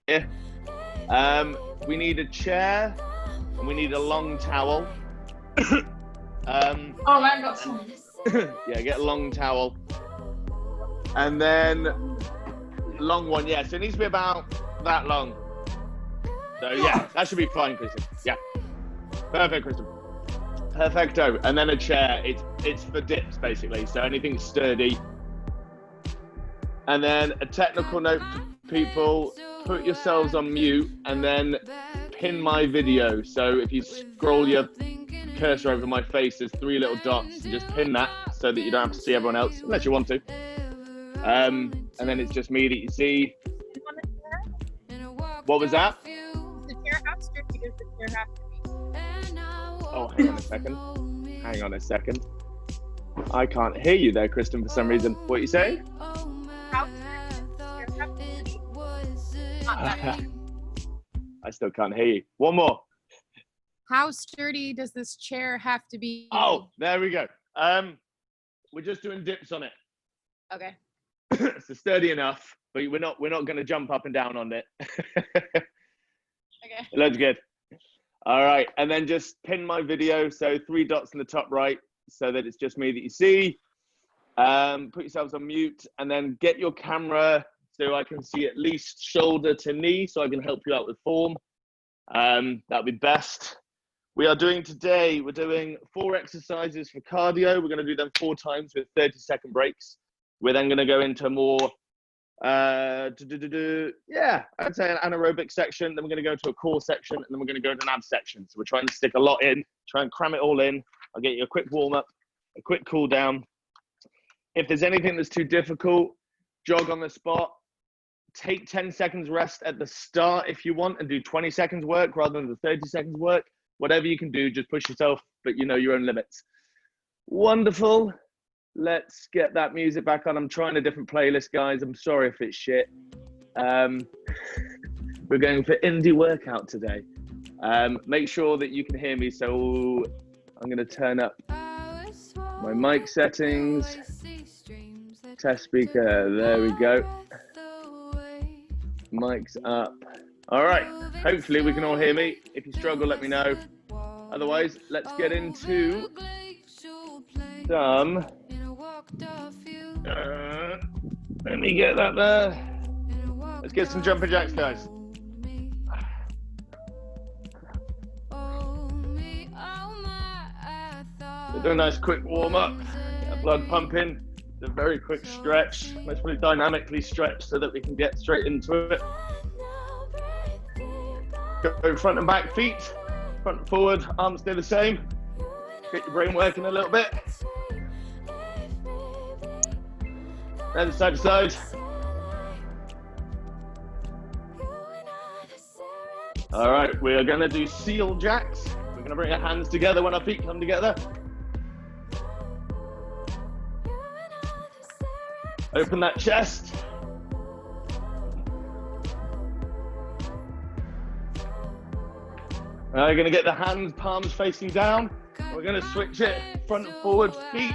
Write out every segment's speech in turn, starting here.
Yeah. We need a chair and we need a long towel. Oh, I got some. Yeah, get a long towel. And then long one, yeah. So it needs to be about that long. So yeah, that should be fine, Kristen. Yeah. Perfect, Kristen. Perfecto. And then a chair. It's for dips, basically. So anything sturdy. And then a technical note to people, put yourselves on mute and then pin my video. So if you scroll your cursor over my face, there's 3 little dots. And just pin that so that you don't have to see everyone else, unless you want to. And then it's just me that you see. What was that? The chair house, or does the chair have to be? Oh, hang on a second. Hang on a second. I can't hear you there, Kristen, for some reason. What are you saying? How sturdy does the chair have to be? Not that deep. I still can't hear you. One more. How sturdy does this chair have to be? Oh, there we go. We're just doing dips on it. Okay. So sturdy enough, but we're not going to jump up and down on it. Okay. Looks good. All right, and then just pin my video. So 3 dots in the top right, so that it's just me that you see. Put yourselves on mute, and then get your camera so I can see at least shoulder to knee, so I can help you out with form. That'd be best. We're doing 4 exercises for cardio. We're going to do them 4 times with 30-second breaks. We're then going to go into more, I'd say an anaerobic section. Then we're going to go to a core section, and then we're going to go to an ab section. So we're trying to stick a lot in, try and cram it all in. I'll get you a quick warm up, a quick cool down. If there's anything that's too difficult, jog on the spot. Take 10 seconds rest at the start if you want, and do 20 seconds work rather than the 30 seconds work. Whatever you can do, just push yourself, but you know your own limits. Wonderful. Let's get that music back on. I'm trying a different playlist, guys. I'm sorry if it's shit. We're going for indie workout today. Make sure that you can hear me. So I'm going to turn up my mic settings. Test speaker. There we go. Mic's up. All right. Hopefully we can all hear me. If you struggle, let me know. Otherwise, let's get into some. Let me get that there. Let's get some jumping jacks, guys. So do a nice quick warm up. Get blood pumping. A very quick stretch. Let's really dynamically stretch so that we can get straight into it. Go front and back feet. Front and forward. Arms stay the same. Get your brain working a little bit. Then side to side. All right, we are going to do seal jacks. We're going to bring our hands together when our feet come together. Open that chest. We're going to get the hands, palms facing down. We're going to switch it front and forward, feet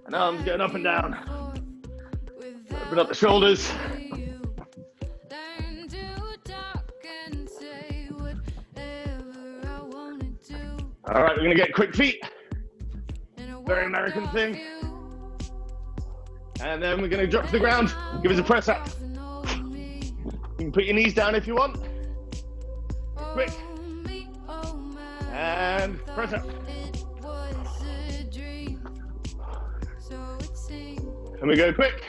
and arms going up and down. Open up the shoulders. All right, we're going to get quick feet. Very American thing. And then we're going to drop to the ground. Give us a press up. You can put your knees down if you want. Quick. And press up. And we go quick.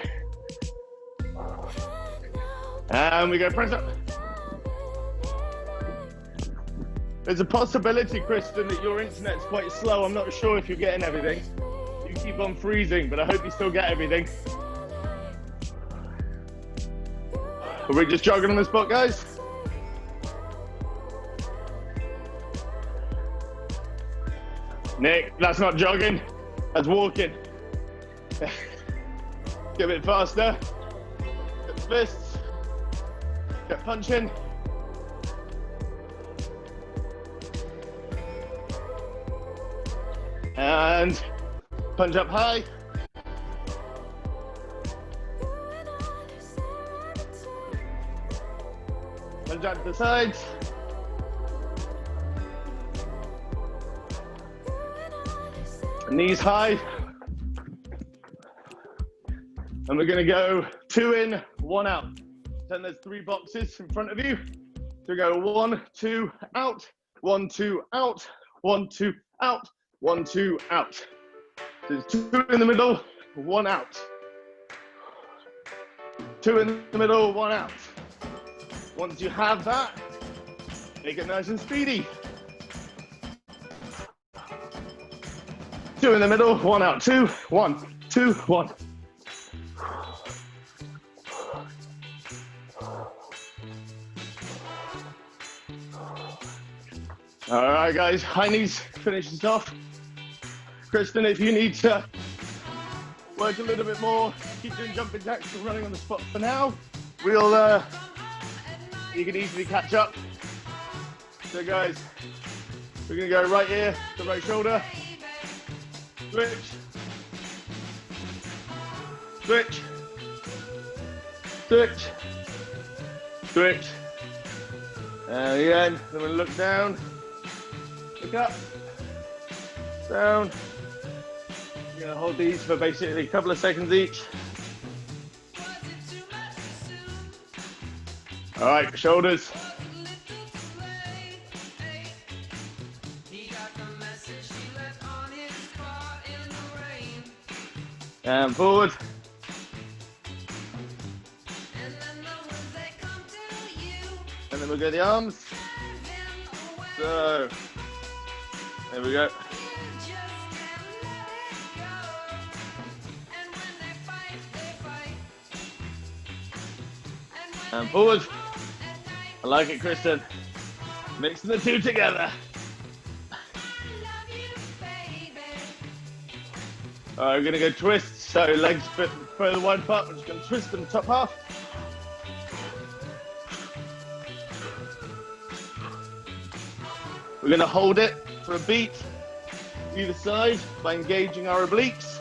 And we go press up. There's a possibility, Kristen, that your internet's quite slow. I'm not sure if you're getting everything. You keep on freezing, but I hope you still get everything. Are we just jogging on the spot, guys? Nick, that's not jogging, that's walking. Get a bit faster. Get the fists. Get punching. And punch up high. the jab to the sides. Knees high. And we're gonna go 2 in, 1 out. Then there's 3 boxes in front of you. So go 1, 2, out, 1, 2, out, 1, 2, out, 1, 2, out. So there's 2 in the middle, 1 out. 2 in the middle, 1 out. Once you have that, make it nice and speedy. 2 in the middle, 1 out. 2, 1, 2, 1. All right, guys, high knees finishes off. Kristen, if you need to work a little bit more, keep doing jumping jacks and running on the spot for now. You can easily catch up. So guys, we're gonna go right here, the right shoulder, switch, switch, switch, switch, and again, then we'll look down, look up, down. You're gonna hold these for basically a couple of seconds each. All right, shoulders. And forward. And then we'll go the arms. So, there we go. And forward. I like it, Kristen. Mixing the 2 together. All right, we're gonna go twist. So legs a bit further wide apart. We're just gonna twist them top half. We're gonna hold it for a beat either side by engaging our obliques.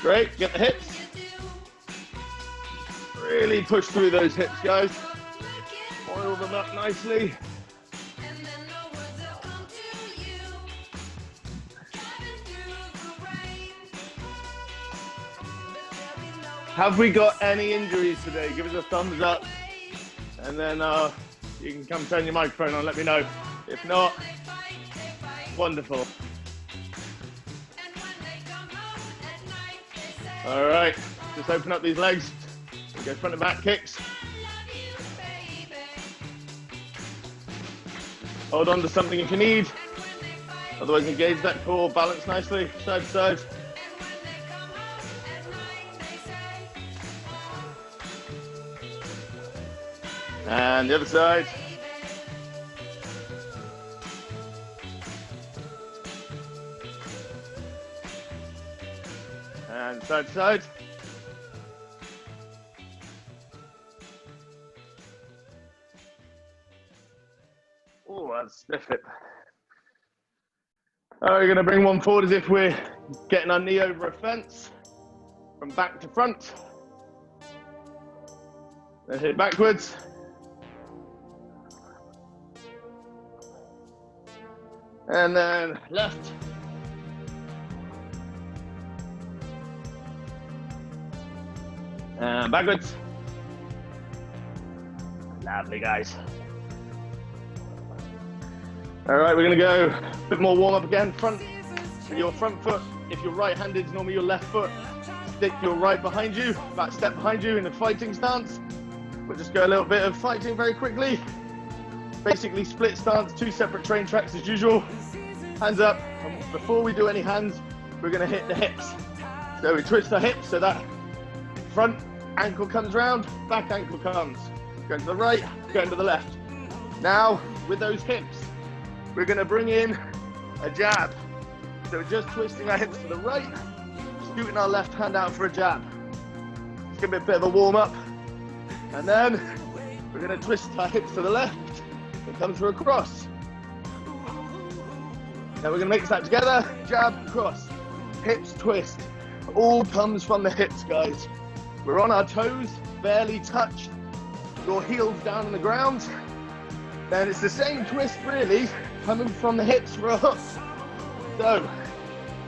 Great, get the hips. Really push through those hips, guys. Oil them up nicely. Have we got any injuries today? Give us a thumbs up. And then you can come turn your microphone on and let me know. If not, wonderful. All right, just open up these legs. We go front and back kicks. Hold on to something if you need. Otherwise, engage that core, balance nicely, side to side. And the other side. And side to side. Oh, that's stiff it. All right, we're going to bring one forward as if we're getting our knee over a fence. From back to front. Then hit backwards. And then left. And backwards. Lovely, guys. All right, we're gonna go a bit more warm up again. Front, with your front foot. If you're right-handed, it's normally your left foot. Stick your right behind you, about a step behind you in the fighting stance. We'll just go a little bit of fighting very quickly. Basically split stance, 2 separate train tracks as usual. Hands up, and before we do any hands, we're gonna hit the hips. So we twist our hips so that front ankle comes round, back ankle comes. Going to the right, going to the left. Now, with those hips, we're gonna bring in a jab. So we're just twisting our hips to the right, scooting our left hand out for a jab. It's gonna be a bit of a warm up. And then we're gonna twist our hips to the left and come through a cross. Now we're gonna mix that together, jab, cross, hips, twist. all comes from the hips, guys. We're on our toes, barely touch your heels down on the ground. Then it's the same twist really, coming from the hips for a hook. So,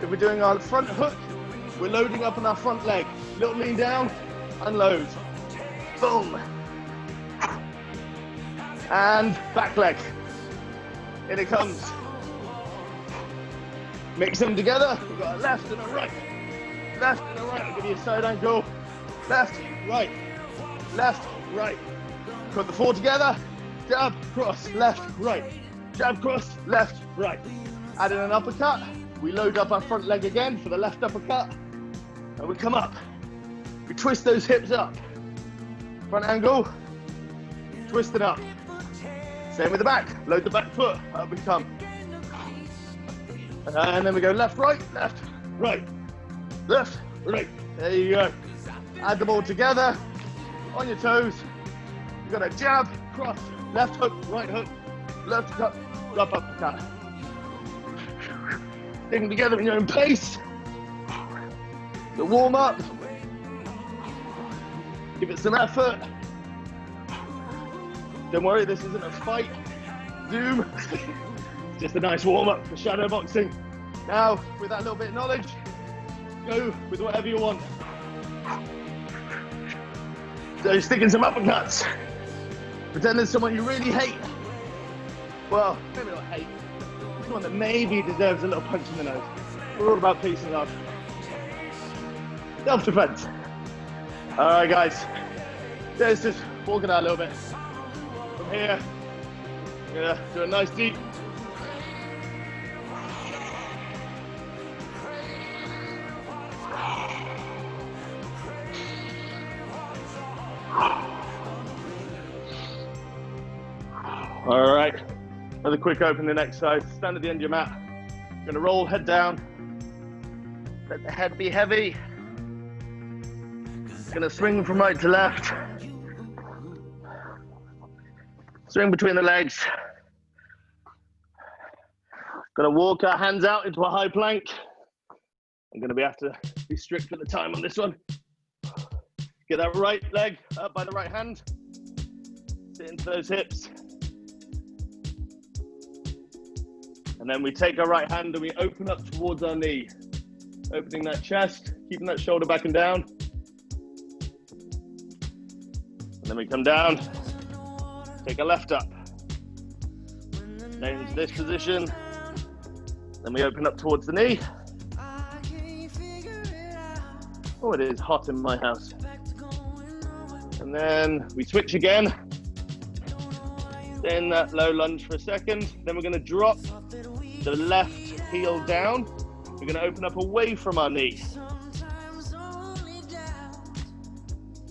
if we're doing our front hook, we're loading up on our front leg. Little lean down, unload. Boom. And back leg. In it comes. Mix them together. We've got a left and a right. Left and a right. I'll give you a side angle. Left, right. Left, right. Put the four together. Jab, cross, left, right. Jab, cross, left, right. Add in an uppercut. We load up our front leg again for the left uppercut. And we come up. We twist those hips up. Front angle. Twist it up. Same with the back. Load the back foot. Up we come. And then we go left, right, left, right. Left, right. There you go. Add them all together. On your toes. You've got a jab, cross, left hook, left hook, up uppercut. Take them together in your own pace. The warm up. Give it some effort. Don't worry, this isn't a fight. Zoom. Just a nice warm up for shadow boxing. Now, with that little bit of knowledge, go with whatever you want. So stick in some uppercuts. Pretend there's someone you really hate. Well, maybe not hate. Someone that maybe deserves a little punch in the nose. We're all about peace and love. Self-defense. All right, guys. Let's just walk it out a little bit. From here, we're gonna do a nice deep. All right, another quick opening exercise. Stand at the end of your mat. You're gonna roll head down. Let the head be heavy. Gonna swing from right to left. Swing between the legs. Gonna walk our hands out into a high plank. I'm gonna have to be strict with the time on this one. Get that right leg up by the right hand. Sit into those hips. And then we take our right hand and we open up towards our knee. Opening that chest, keeping that shoulder back and down. And then we come down, take a left up. Stay into this position. Then we open up towards the knee. Oh, it is hot in my house. And then we switch again. Stay in that low lunge for a second. Then we're gonna drop the left heel down. We're gonna open up away from our knee.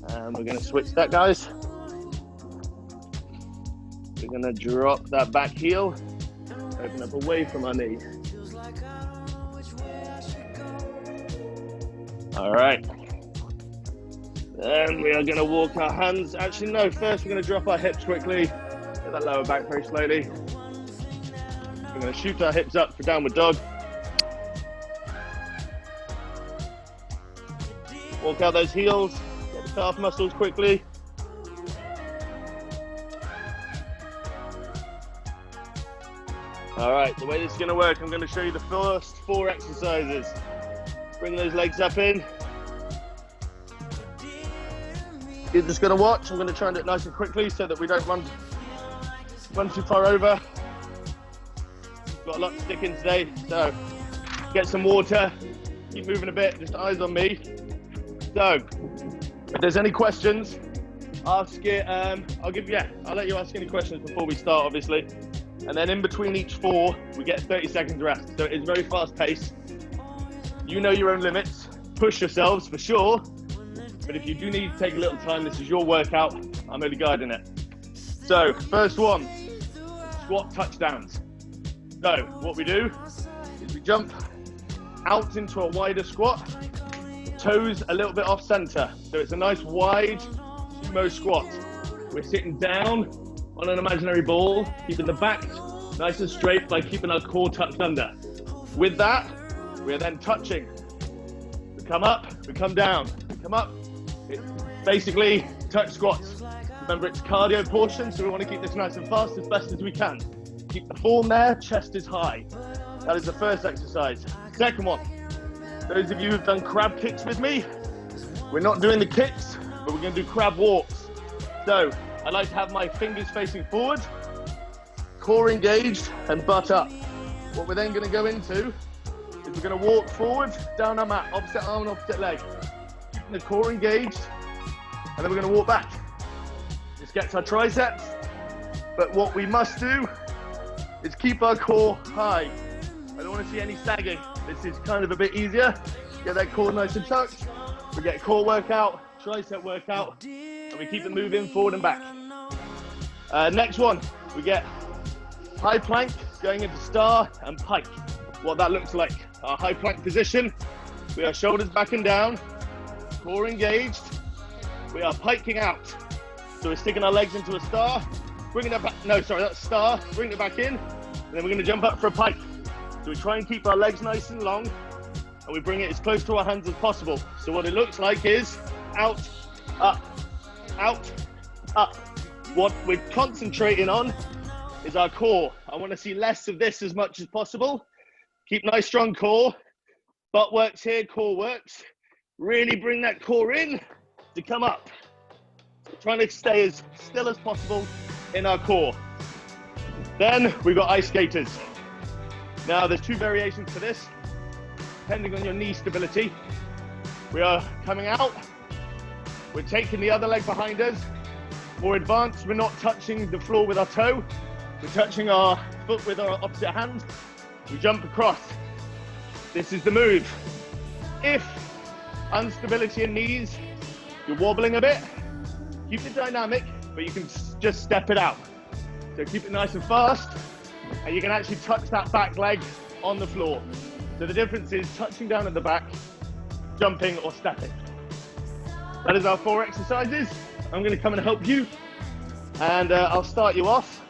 And we're gonna switch that, guys. We're gonna drop that back heel, open up away from our knee. All right. Then we are gonna walk our hands. Actually, no, first we're gonna drop our hips quickly. Get that lower back very slowly. We're gonna shoot our hips up for downward dog. Walk out those heels, get the calf muscles quickly. All right, the way this is gonna work, I'm gonna show you the first 4 exercises. Bring those legs up in. You're just gonna watch. I'm gonna try and do it nice and quickly so that we don't run too far over. Got a lot to stick in today, so get some water, keep moving a bit, just eyes on me. So, if there's any questions, ask it, I'll let you ask any questions before we start, obviously. And then in between each 4, we get 30 seconds rest. So it's very fast paced. You know your own limits, push yourselves for sure. But if you do need to take a little time, this is your workout. I'm only guiding it. So, first one, squat touchdowns. So, what we do is we jump out into a wider squat, toes a little bit off center. So it's a nice wide sumo squat. We're sitting down on an imaginary ball, keeping the back nice and straight by keeping our core tucked under. With that, we are then touching the We come up, we come down, we come up. It's basically touch squats. Remember, it's cardio portion, so we want to keep this nice and fast as best as we can. Keep the form there, chest is high. That is the first exercise. Second one, those of you who've done crab kicks with me, we're not doing the kicks, but we're going to do crab walks. So I like to have my fingers facing forward, core engaged, and butt up. What we're then going to go into is we're going to walk forward down our mat, opposite arm and opposite leg, keeping the core engaged, and then we're going to walk back. This gets our triceps, but what we must do is keep our core high. I don't want to see any sagging. This is kind of a bit easier. Get that core nice and tucked. We get core workout, tricep workout, and we keep it moving forward and back. Next one, we get high plank going into star and pike. What that looks like, our high plank position, we are shoulders back and down, core engaged, we are piking out. So we're sticking our legs into a star, bringing it back, no, sorry, that's star, bring it back in, and then we're gonna jump up for a pike. So we try and keep our legs nice and long, and we bring it as close to our hands as possible. So what it looks like is out, up, out, up. What we're concentrating on is our core. I want to see less of this as much as possible. Keep nice strong core. Butt works here, core works. Really bring that core in to come up. So trying to stay as still as possible in our core. Then we've got ice skaters. Now there's two variations for this, depending on your knee stability. We are coming out, we're taking the other leg behind us. More advanced, we're not touching the floor with our toe, we're touching our foot with our opposite hand. We jump across. This is the move. If instability in knees, you're wobbling a bit, keep it dynamic, but you can just step it out. So keep it nice and fast, and you can actually touch that back leg on the floor. So the difference is touching down at the back, jumping or stepping. That is our 4 exercises. I'm going to come and help you, and I'll start you off.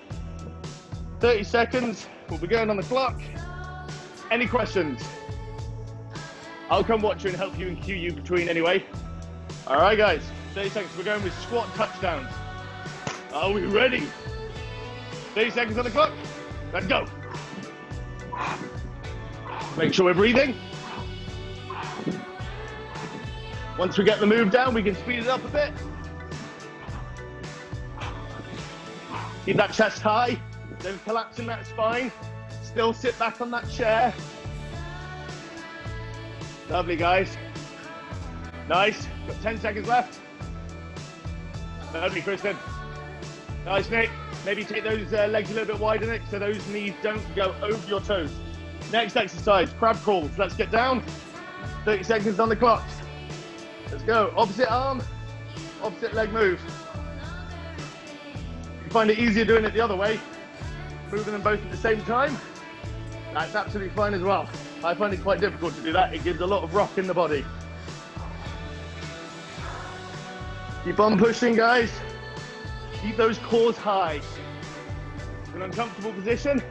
30 seconds, we'll be going on the clock. Any questions? I'll come watch you and help you and cue you between anyway. All right, guys, 30 seconds. We're going with squat touchdowns. Are we ready? 30 seconds on the clock. Let's go. Make sure we're breathing. Once we get the move down, we can speed it up a bit. Keep that chest high. Don't collapse in that spine. Still sit back on that chair. Lovely, guys. Nice. Got 10 seconds left. Lovely, Kristen. Nice, Nick. Maybe take those legs a little bit wider, Nick, so those knees don't go over your toes. Next exercise, crab crawls. Let's get down. 30 seconds on the clock. Let's go. Opposite arm, opposite leg move. If you find it easier doing it the other way, moving them both at the same time, that's absolutely fine as well. I find it quite difficult to do that. It gives a lot of rock in the body. Keep on pushing, guys. Keep those cores high. An uncomfortable position.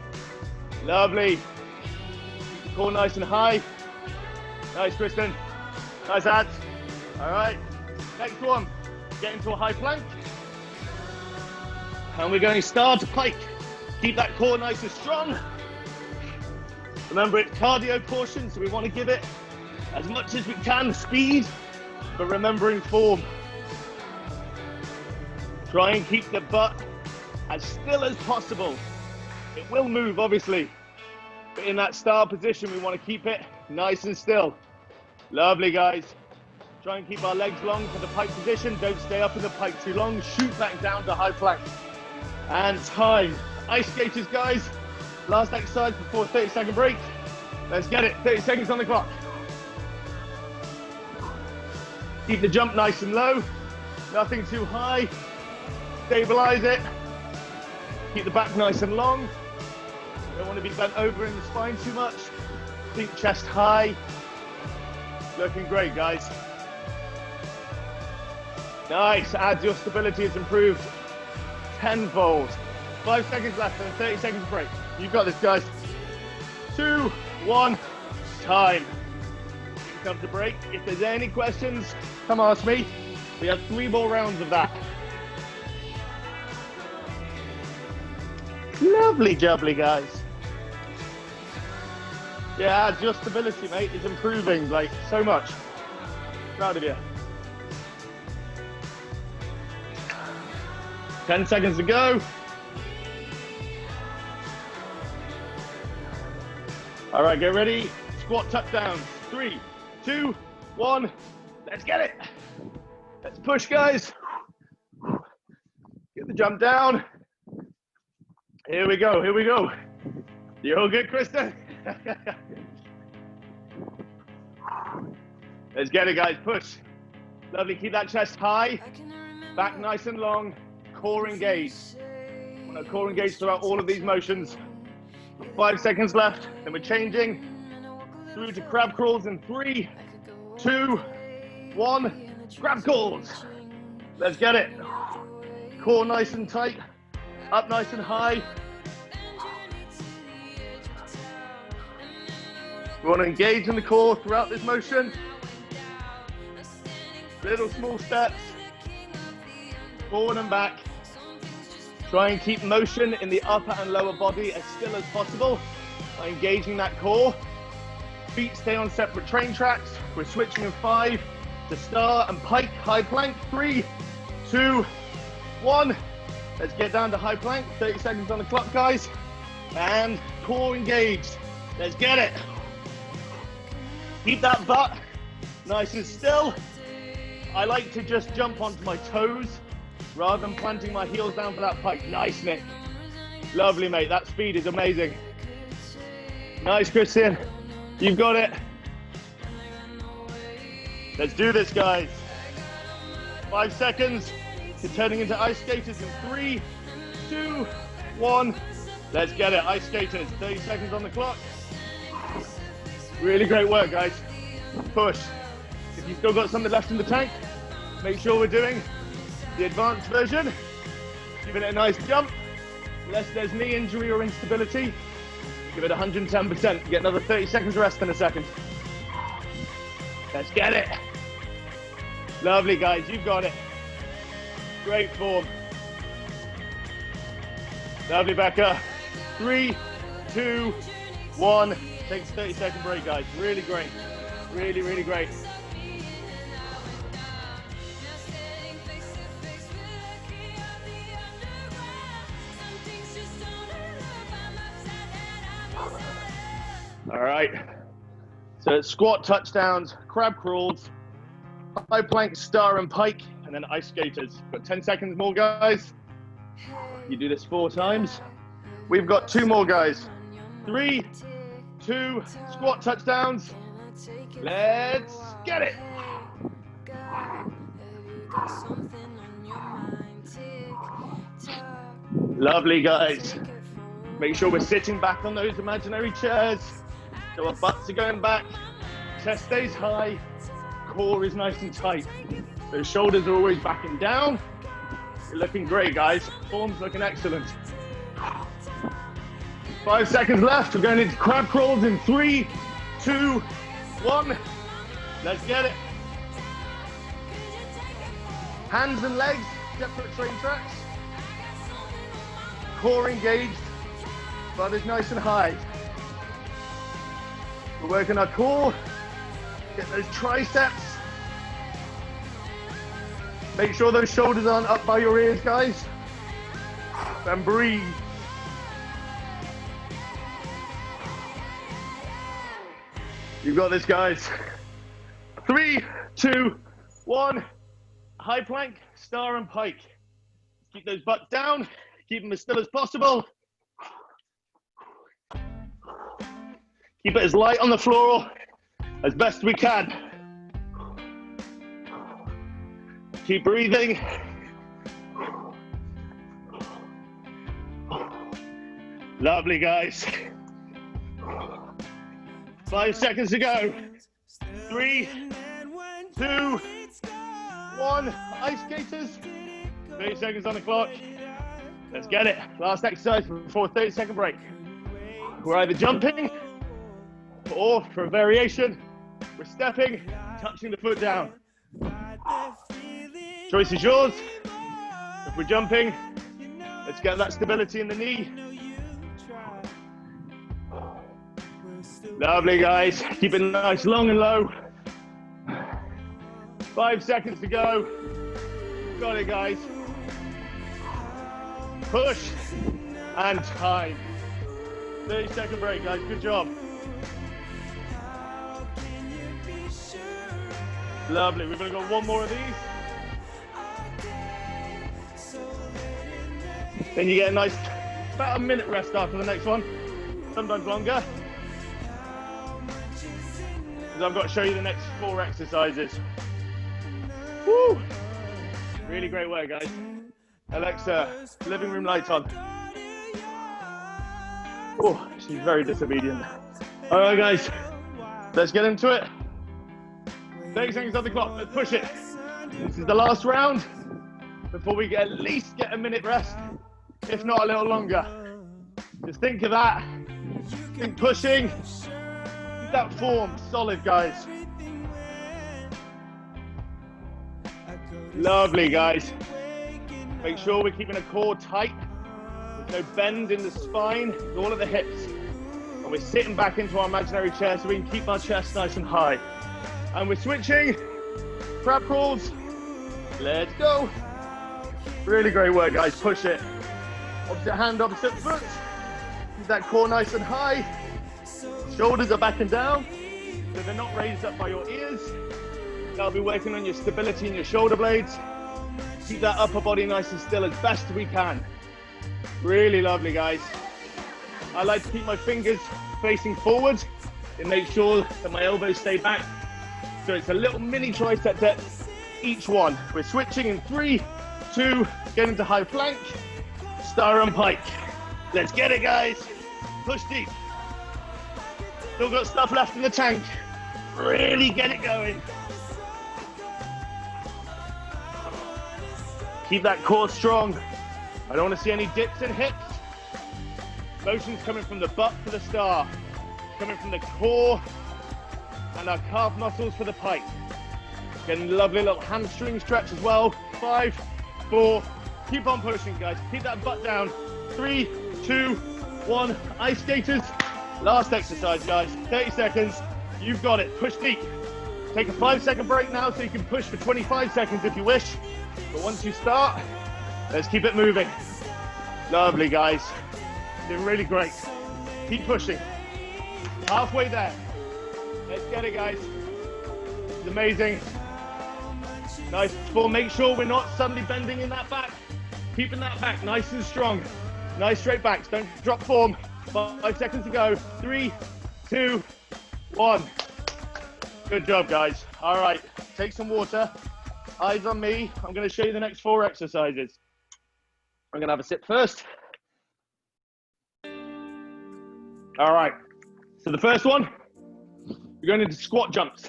Lovely. Keep the core nice and high. Nice, Kristen. Nice, Ads. All right. Next one. Get into a high plank. And we're going star to pike. Keep that core nice and strong. Remember, it's cardio portion, so we want to give it as much as we can, speed, but remembering form. Try and keep the butt as still as possible. It will move, obviously, but in that star position, we want to keep it nice and still. Lovely, guys. Try and keep our legs long for the pike position. Don't stay up in the pike too long. Shoot back down to high plank. And time. Ice skaters, guys. Last exercise before a 30-second break. Let's get it. 30 seconds on the clock. Keep the jump nice and low. Nothing too high. Stabilize it. Keep the back nice and long. Don't want to be bent over in the spine too much. Keep chest high. Looking great, guys. Nice. As your stability has improved tenfold. 5 seconds left and 30 seconds break. You've got this, guys. 2, 1, time. comes the break. If there's any questions, come ask me. We have 3 more rounds of that. Lovely jubbly, guys. Yeah, your stability, mate, is improving like so much. Proud of you. 10 seconds to go. All right, get ready. Squat touchdowns. 3, 2, 1. Let's get it. Let's push, guys. Get the jump down. Here we go. Here we go. You all good, Kristen? Let's get it, guys. Push. Lovely. Keep that chest high. Back nice and long. Core engaged. Want to core engaged throughout all of these motions. 5 seconds left. Then we're changing through to crab crawls in 3, 2, 1. Crab crawls. Let's get it. Core nice and tight. Up nice and high. We want to engage in the core throughout this motion. Little small steps. Forward and back. Try and keep motion in the upper and lower body as still as possible by engaging that core. Feet stay on separate train tracks. We're switching in 5 to star and pike, high plank. 3, 2, 1. Let's get down to high plank. 30 seconds on the clock, guys. And core engaged. Let's get it. Keep that butt nice and still. I like to just jump onto my toes rather than planting my heels down for that pike. Nice, Nick. Lovely, mate. That speed is amazing. Nice, Christian. You've got it. Let's do this, guys. 5 seconds to turning into ice skaters in 3, 2, 1. Let's get it, ice skaters. 30 seconds on the clock. Really great work, guys. Push. If you've still got something left in the tank, make sure we're doing the advanced version. Giving it a nice jump. Unless there's knee injury or instability, give it 110%. Get another 30 seconds rest in a second. Let's get it. Lovely, guys. You've got it. Great form. Lovely, Becca. 3, 2, 1. Takes a 30-second break, guys. Really great. Really, really great. All right. So it's squat touchdowns, crab crawls, high plank, star and pike, and then ice skaters. Got 10 seconds more, guys. You do this 4 times. We've got 2 more, guys. 3, 2, squat touchdowns. Let's get it. Lovely, guys. Make sure we're sitting back on those imaginary chairs. So our butts are going back, chest stays high, core is nice and tight. Those shoulders are always backing down. You're looking great, guys. Form's looking excellent. 5 seconds left. We're going into crab crawls in 3, 2, 1. Let's get it. Hands and legs, separate train tracks. Core engaged, butt is nice and high. We're working our core, get those triceps. Make sure those shoulders aren't up by your ears, guys. And breathe. You've got this, guys. 3, 2, 1. High plank, star and pike. Keep those butts down. Keep them as still as possible. Keep it as light on the floor as best we can. Keep breathing. Lovely, guys. 5 seconds to go. 3, 2, 1. Ice skaters. 30 seconds on the clock. Let's get it. Last exercise before a 30-second break. We're either jumping or, for a variation, We're stepping, touching the foot down. Choice is yours. If we're jumping, let's get that stability in the knee. Lovely, guys. Keep it nice, long and low. 5 seconds to go. Got it, guys. Push and time. 30-second break, guys. Good job. Lovely. We're going to go one more of these. Then you get a nice, about a minute rest after the next one. Sometimes longer. Because I've got to show you the next 4 exercises. Woo! Really great work, guys. Alexa, living room lights on. Oh, she's very disobedient. All right, guys, let's get into it. 30 seconds on the clock, let's push it. This is the last round before we at least get a minute rest, if not a little longer. Just think of that. Think pushing. Keep that form solid, guys. Lovely, guys. Make sure we're keeping a core tight. There's no bend in the spine, it's all at the hips. And we're sitting back into our imaginary chair so we can keep our chest nice and high. And we're switching. Crab crawls. Let's go. Really great work, guys. Push it. Opposite hand, opposite foot. Keep that core nice and high. Shoulders are back and down, so they're not raised up by your ears. That'll be working on your stability in your shoulder blades. Keep that upper body nice and still as best we can. Really lovely, guys. I like to keep my fingers facing forward and make sure that my elbows stay back. So it's a little mini tricep depth each one. We're switching in 3, 2, get into high plank, star and pike. Let's get it, guys. Push deep. Still got stuff left in the tank. Really get it going. Keep that core strong. I don't want to see any dips in hips. Motion's coming from the butt for the star, coming from the core and our calf muscles for the pike. Getting a lovely little hamstring stretch as well. 5, 4, keep on pushing, guys. Keep that butt down. 3, 2, 1. Ice skaters. Last exercise, guys. 30 seconds. You've got it. Push deep. Take a 5-second break now so you can push for 25 seconds if you wish. But once you start, let's keep it moving. Lovely, guys. Doing really great. Keep pushing. Halfway there. Let's get it, guys. It's amazing. Nice form. Make sure we're not suddenly bending in that back. Keeping that back nice and strong. Nice straight backs. Don't drop form. 5 seconds to go. 3, 2, 1. Good job, guys. All right. Take some water. Eyes on me. I'm going to show you the next 4 exercises. I'm going to have a sip first. All right. So the first one, we're going into squat jumps.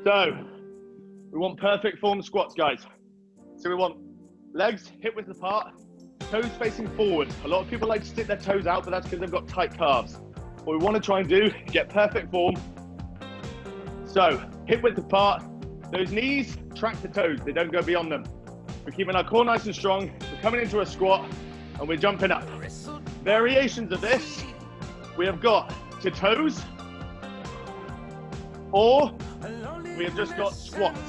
So we want perfect form squats, guys. So we want legs hip width apart, toes facing forward. A lot of people like to stick their toes out, but that's because they've got tight calves. What we want to try and do, get perfect form. So hip width apart, those knees track the toes, they don't go beyond them. We're keeping our core nice and strong. We're coming into a squat and we're jumping up. Variations of this, we have got to toes, or we have just got squats.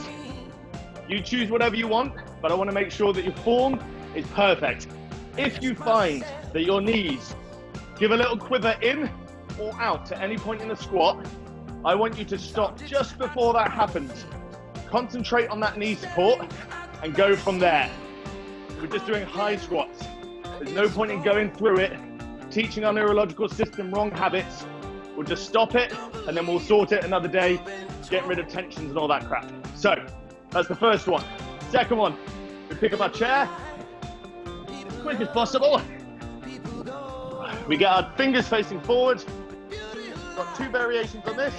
You choose whatever you want, but I want to make sure that your form is perfect. If you find that your knees give a little quiver in or out at any point in the squat, I want you to stop just before that happens. Concentrate on that knee support and go from there. We're just doing high squats. There's no point in going through it, teaching our neurological system wrong habits. We'll just stop it and then we'll sort it another day, get rid of tensions and all that crap. So that's the first one. Second one, we pick up our chair, as quick as possible. We get our fingers facing forward. Got 2 variations on this.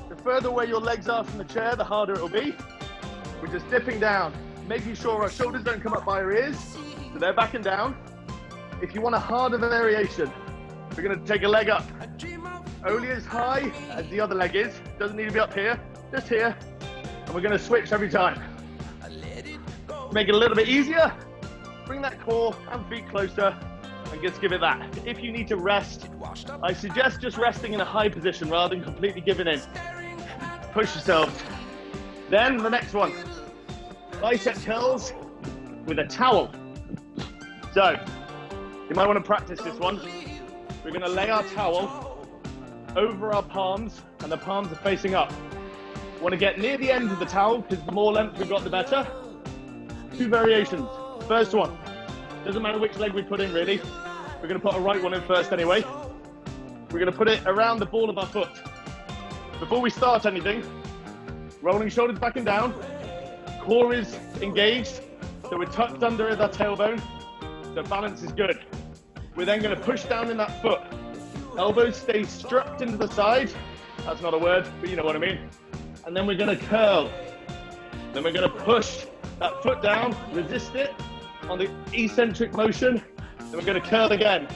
The further away your legs are from the chair, the harder it will be. We're just dipping down, making sure our shoulders don't come up by our ears, so they're backing down. If you want a harder variation, we're going to take a leg up only as high as the other leg is. Doesn't need to be up here, just here. And we're gonna switch every time. Make it a little bit easier. Bring that core and feet closer and just give it that. If you need to rest, I suggest just resting in a high position rather than completely giving in. Push yourselves. Then the next one, bicep curls with a towel. So, you might want to practice this one. We're gonna lay our towel over our palms and the palms are facing up. Want to get near the end of the towel because the more length we've got, the better. 2 variations. First one, doesn't matter which leg we put in really. We're gonna put a right one in first anyway. We're gonna put it around the ball of our foot. Before we start anything, rolling shoulders back and down. Core is engaged, so we're tucked under with our tailbone. So balance is good. We're then gonna push down in that foot. Elbows stay strapped into the side. That's not a word, but you know what I mean. And then we're gonna curl. Then we're gonna push that foot down, resist it on the eccentric motion. Then we're gonna curl again,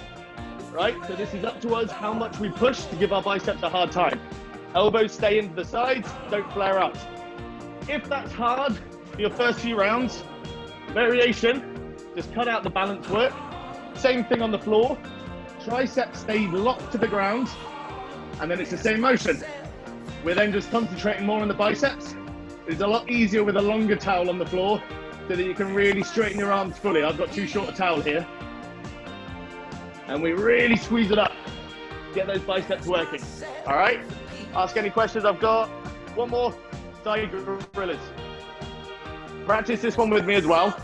right? So this is up to us how much we push to give our biceps a hard time. Elbows stay into the sides, don't flare up. If that's hard for your first few rounds, variation, just cut out the balance work. Same thing on the floor. Triceps stay locked to the ground, and then it's the same motion. We're then just concentrating more on the biceps. It's a lot easier with a longer towel on the floor so that you can really straighten your arms fully. I've got too short a towel here. And we really squeeze it up. Get those biceps working. All right? Ask any questions. I've got one more. Side gorillas. Practice this one with me as well.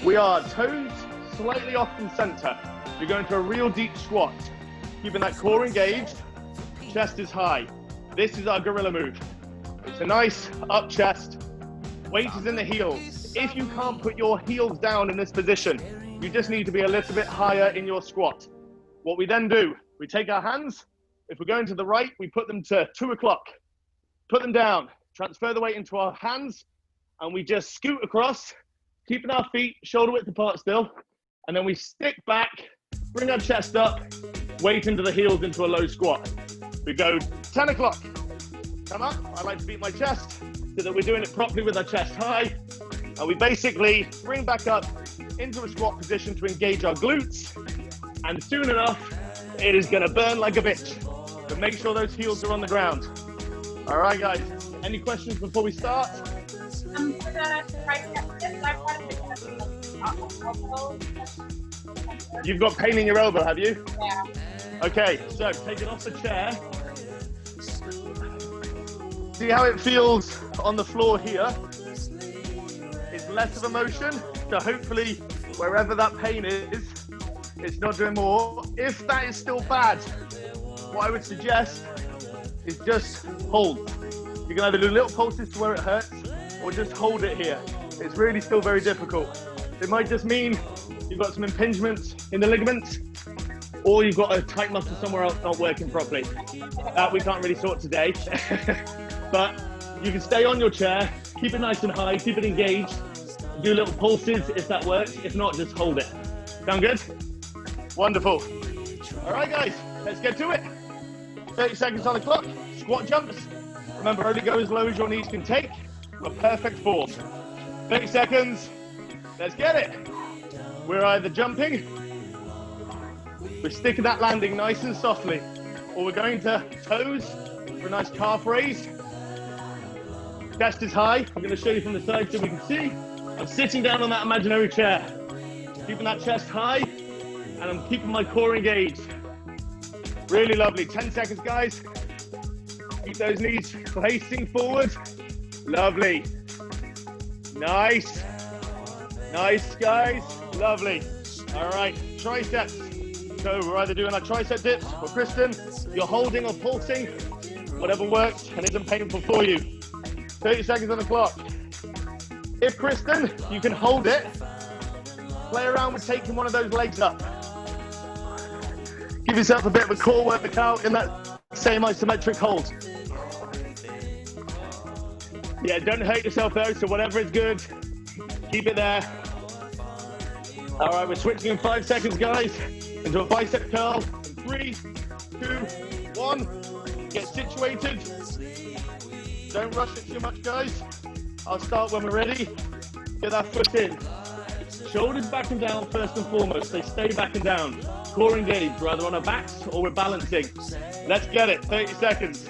We are toes slightly off from center. You're going to a real deep squat. Keeping that core engaged, chest is high. This is our gorilla move. It's a nice up chest. Weight is in the heels. If you can't put your heels down in this position, you just need to be a little bit higher in your squat. What we then do, we take our hands. If we're going to the right, we put them to 2 o'clock. Put them down, transfer the weight into our hands, and we just scoot across, keeping our feet shoulder width apart still. And then we stick back, bring our chest up, weight into the heels into a low squat. We go 10 o'clock. Come up. I like to beat my chest so that we're doing it properly with our chest high. And we basically bring back up into a squat position to engage our glutes. And soon enough, it is gonna burn like a bitch. But make sure those heels are on the ground. All right, guys. Any questions before we start? For the tricep dips, I wanted to You've got pain in your elbow, have you? Yeah. Okay, so take it off the chair. See how it feels on the floor here? It's less of a motion, so hopefully wherever that pain is, it's not doing more. If that is still bad, what I would suggest is just hold. You can either do little pulses to where it hurts, or just hold it here. It's really still very difficult. It might just mean you've got some impingements in the ligaments, or you've got a tight muscle somewhere else not working properly. That we can't really sort today. But you can stay on your chair, keep it nice and high, keep it engaged, do little pulses if that works. If not, just hold it. Sound good? Wonderful. All right, guys, let's get to it. 30 seconds on the clock, squat jumps. Remember, only go as low as your knees can take. A perfect force. 30 seconds, let's get it. We're either jumping, we're sticking that landing nice and softly, or we're going to toes for a nice calf raise. Chest is high. I'm going to show you from the side so we can see. I'm sitting down on that imaginary chair, keeping that chest high, and I'm keeping my core engaged. Really lovely. 10 seconds, guys. Keep those knees facing forward. Lovely. Nice. Nice, guys. Lovely. All right, triceps. So we're either doing our tricep dips, or Kristen, you're holding or pulsing, whatever works and isn't painful for you. 30 seconds on the clock. If Kristen, you can hold it, play around with taking one of those legs up. Give yourself a bit of a core workout in that same isometric hold. Yeah, don't hurt yourself though, so whatever is good, keep it there. All right, we're switching in 5 seconds, guys, into a bicep curl. In 3, 2, 1. Get situated. Don't rush it too much, guys. I'll start when we're ready. Get that foot in. Shoulders back and down first and foremost. They stay back and down. Core engaged, either on our backs or we're balancing. Let's get it, 30 seconds.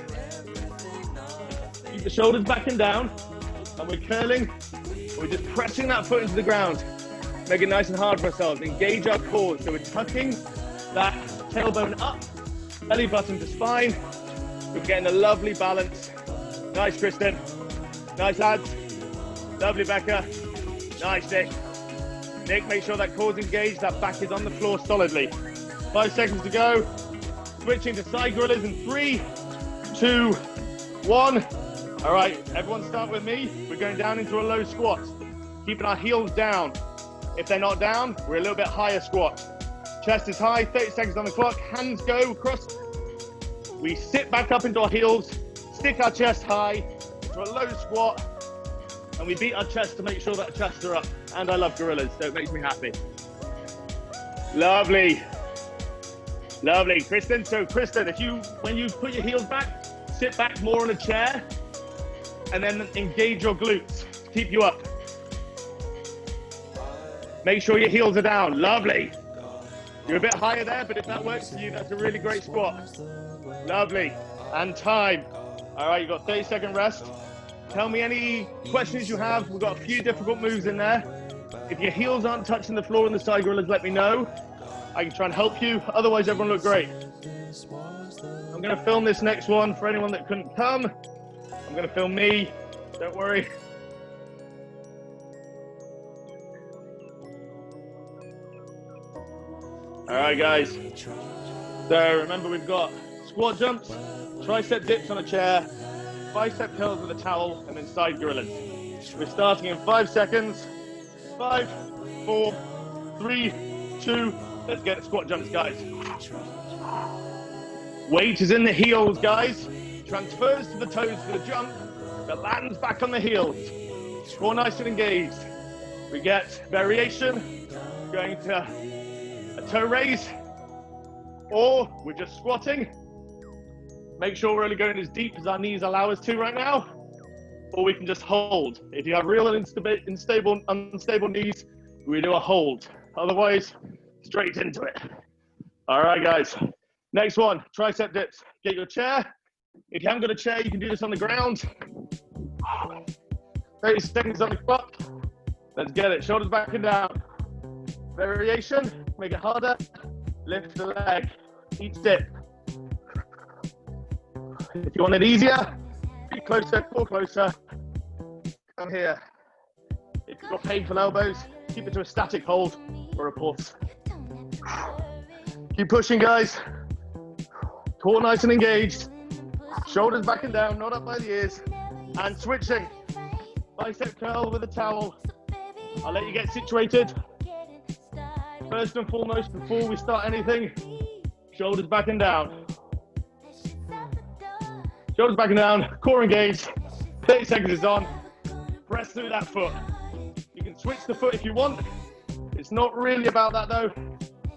Keep the shoulders back and down. And we're curling. We're just pressing that foot into the ground. Make it nice and hard for ourselves. Engage our core. So we're tucking that tailbone up, belly button to spine. We're getting a lovely balance. Nice, Kristen. Nice, lads. Lovely, Becca. Nice, Nick. Nick, make sure that core's engaged, that back is on the floor solidly. 5 seconds to go. Switching to side gorillas in 3, 2, 1. All right, everyone start with me. We're going down into a low squat. Keeping our heels down. If they're not down, we're a little bit higher squat. Chest is high, 30 seconds on the clock. Hands go across. We sit back up into our heels, stick our chest high into a low squat, and we beat our chest to make sure that our chests are up. And I love gorillas, so it makes me happy. Lovely. Lovely, Kristen. So Kristen, when you put your heels back, sit back more on a chair, and then engage your glutes to keep you up. Make sure your heels are down. Lovely. You're a bit higher there, but if that works for you, that's a really great squat. Lovely. And time. All right, you've got 30-second rest. Tell me any questions you have. We've got a few difficult moves in there. If your heels aren't touching the floor in the side gorillas, let me know. I can try and help you. Otherwise, everyone look great. I'm going to film this next one for anyone that couldn't come. I'm going to film me. Don't worry. All right, guys. So remember, we've got squat jumps, tricep dips on a chair, bicep curls with a towel, and then side gorillas. We're starting in 5 seconds. 5, 4, 3, 2. Let's get squat jumps, guys. Weight is in the heels, guys. Transfers to the toes for the jump. That lands back on the heels. Core nice and engaged. We get variation, going to a toe raise, or we're just squatting. Make sure we're only going as deep as our knees allow us to right now, or we can just hold. If you have real unstable knees, we do a hold. Otherwise, straight into it. All right, guys. Next one, tricep dips. Get your chair. If you haven't got a chair, you can do this on the ground. 30 seconds on the clock. Let's get it. Shoulders back and down. Variation. Make it harder. Lift the leg. Each dip. If you want it easier, be closer, core closer. Come here. If you've got painful elbows, keep it to a static hold or a pulse. Keep pushing, guys. Core nice and engaged. Shoulders back and down, not up by the ears. And switching. Bicep curl with a towel. I'll let you get situated. First and foremost, before we start anything, shoulders back and down. Shoulders back and down, core engaged. 30 seconds is on. Press through that foot. You can switch the foot if you want. It's not really about that though.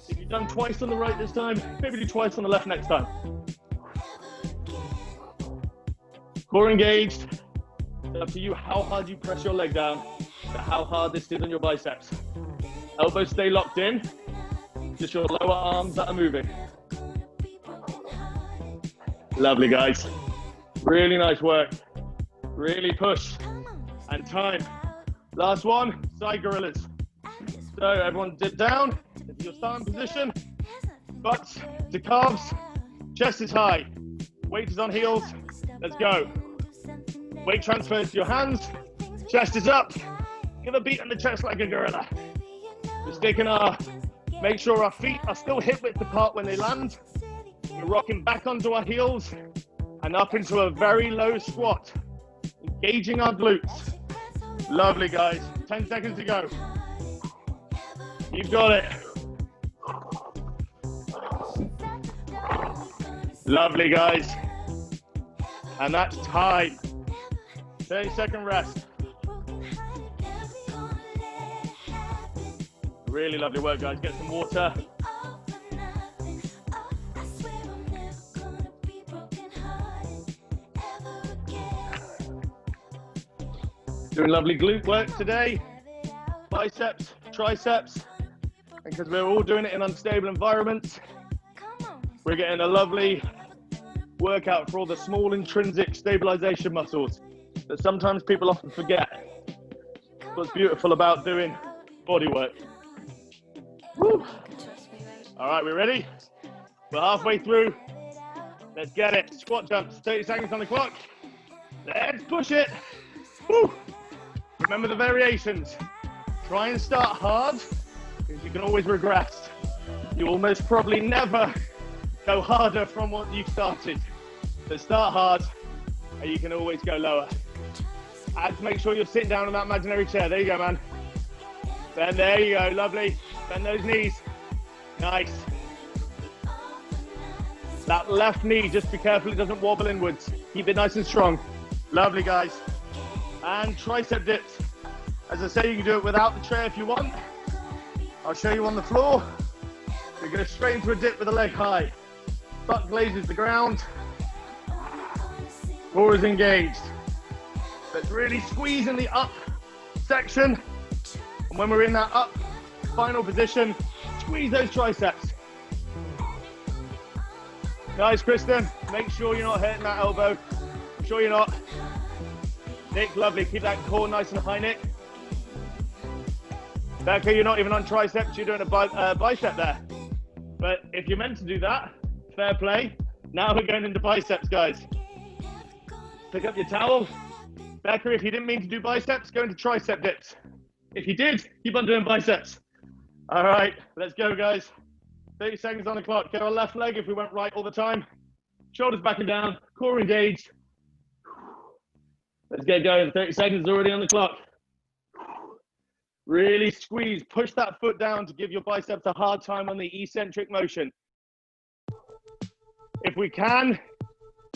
If you've done twice on the right this time, maybe do twice on the left next time. Core engaged. It's up to you how hard you press your leg down, to how hard this is on your biceps. Elbows stay locked in. Just your lower arms that are moving. Lovely, guys. Really nice work. Really push. And time. Last one, side gorillas. So everyone dip down into your starting position. Butts to calves. Chest is high. Weight is on heels. Let's go. Weight transfers to your hands. Chest is up. Give a beat on the chest like a gorilla. We're sticking make sure our feet are still hip width apart when they land. We're rocking back onto our heels and up into a very low squat. Engaging our glutes. Lovely, guys. 10 seconds to go. You've got it. Lovely, guys. And that's time. 30-second rest. Really lovely work, guys. Get some water. Doing lovely glute work today. Biceps, triceps. And because we're all doing it in unstable environments, we're getting a lovely workout for all the small intrinsic stabilization muscles that sometimes people often forget. What's beautiful about doing body work. Woo. All right, we ready? We're halfway through. Let's get it. Squat jumps, 30 seconds on the clock. Let's push it. Woo. Remember the variations. Try and start hard, because you can always regress. You almost probably never go harder from what you've started. So start hard, and you can always go lower. And make sure you're sitting down in that imaginary chair. There you go, man. Then there you go, lovely. Bend those knees. Nice. That left knee, just be careful it doesn't wobble inwards. Keep it nice and strong. Lovely, guys. And tricep dips. As I say, you can do it without the tray if you want. I'll show you on the floor. You're going to straight into a dip with the leg high. Butt glazes the ground. Core is engaged. Let's really squeeze in the up section. And when we're in that up final position, squeeze those triceps. Nice, Kristen. Make sure you're not hitting that elbow. I'm sure you're not. Nick, lovely. Keep that core nice and high, Nick. Becca, you're not even on triceps. You're doing a bicep there. But if you're meant to do that, fair play. Now we're going into biceps, guys. Pick up your towel. Becca, if you didn't mean to do biceps, go into tricep dips. If you did, keep on doing biceps. All right, let's go, guys. 30 seconds on the clock. Get our left leg if we went right all the time. Shoulders back and down, core engaged. Let's get going. 30 seconds already on the clock. Really squeeze, push that foot down to give your biceps a hard time on the eccentric motion. If we can,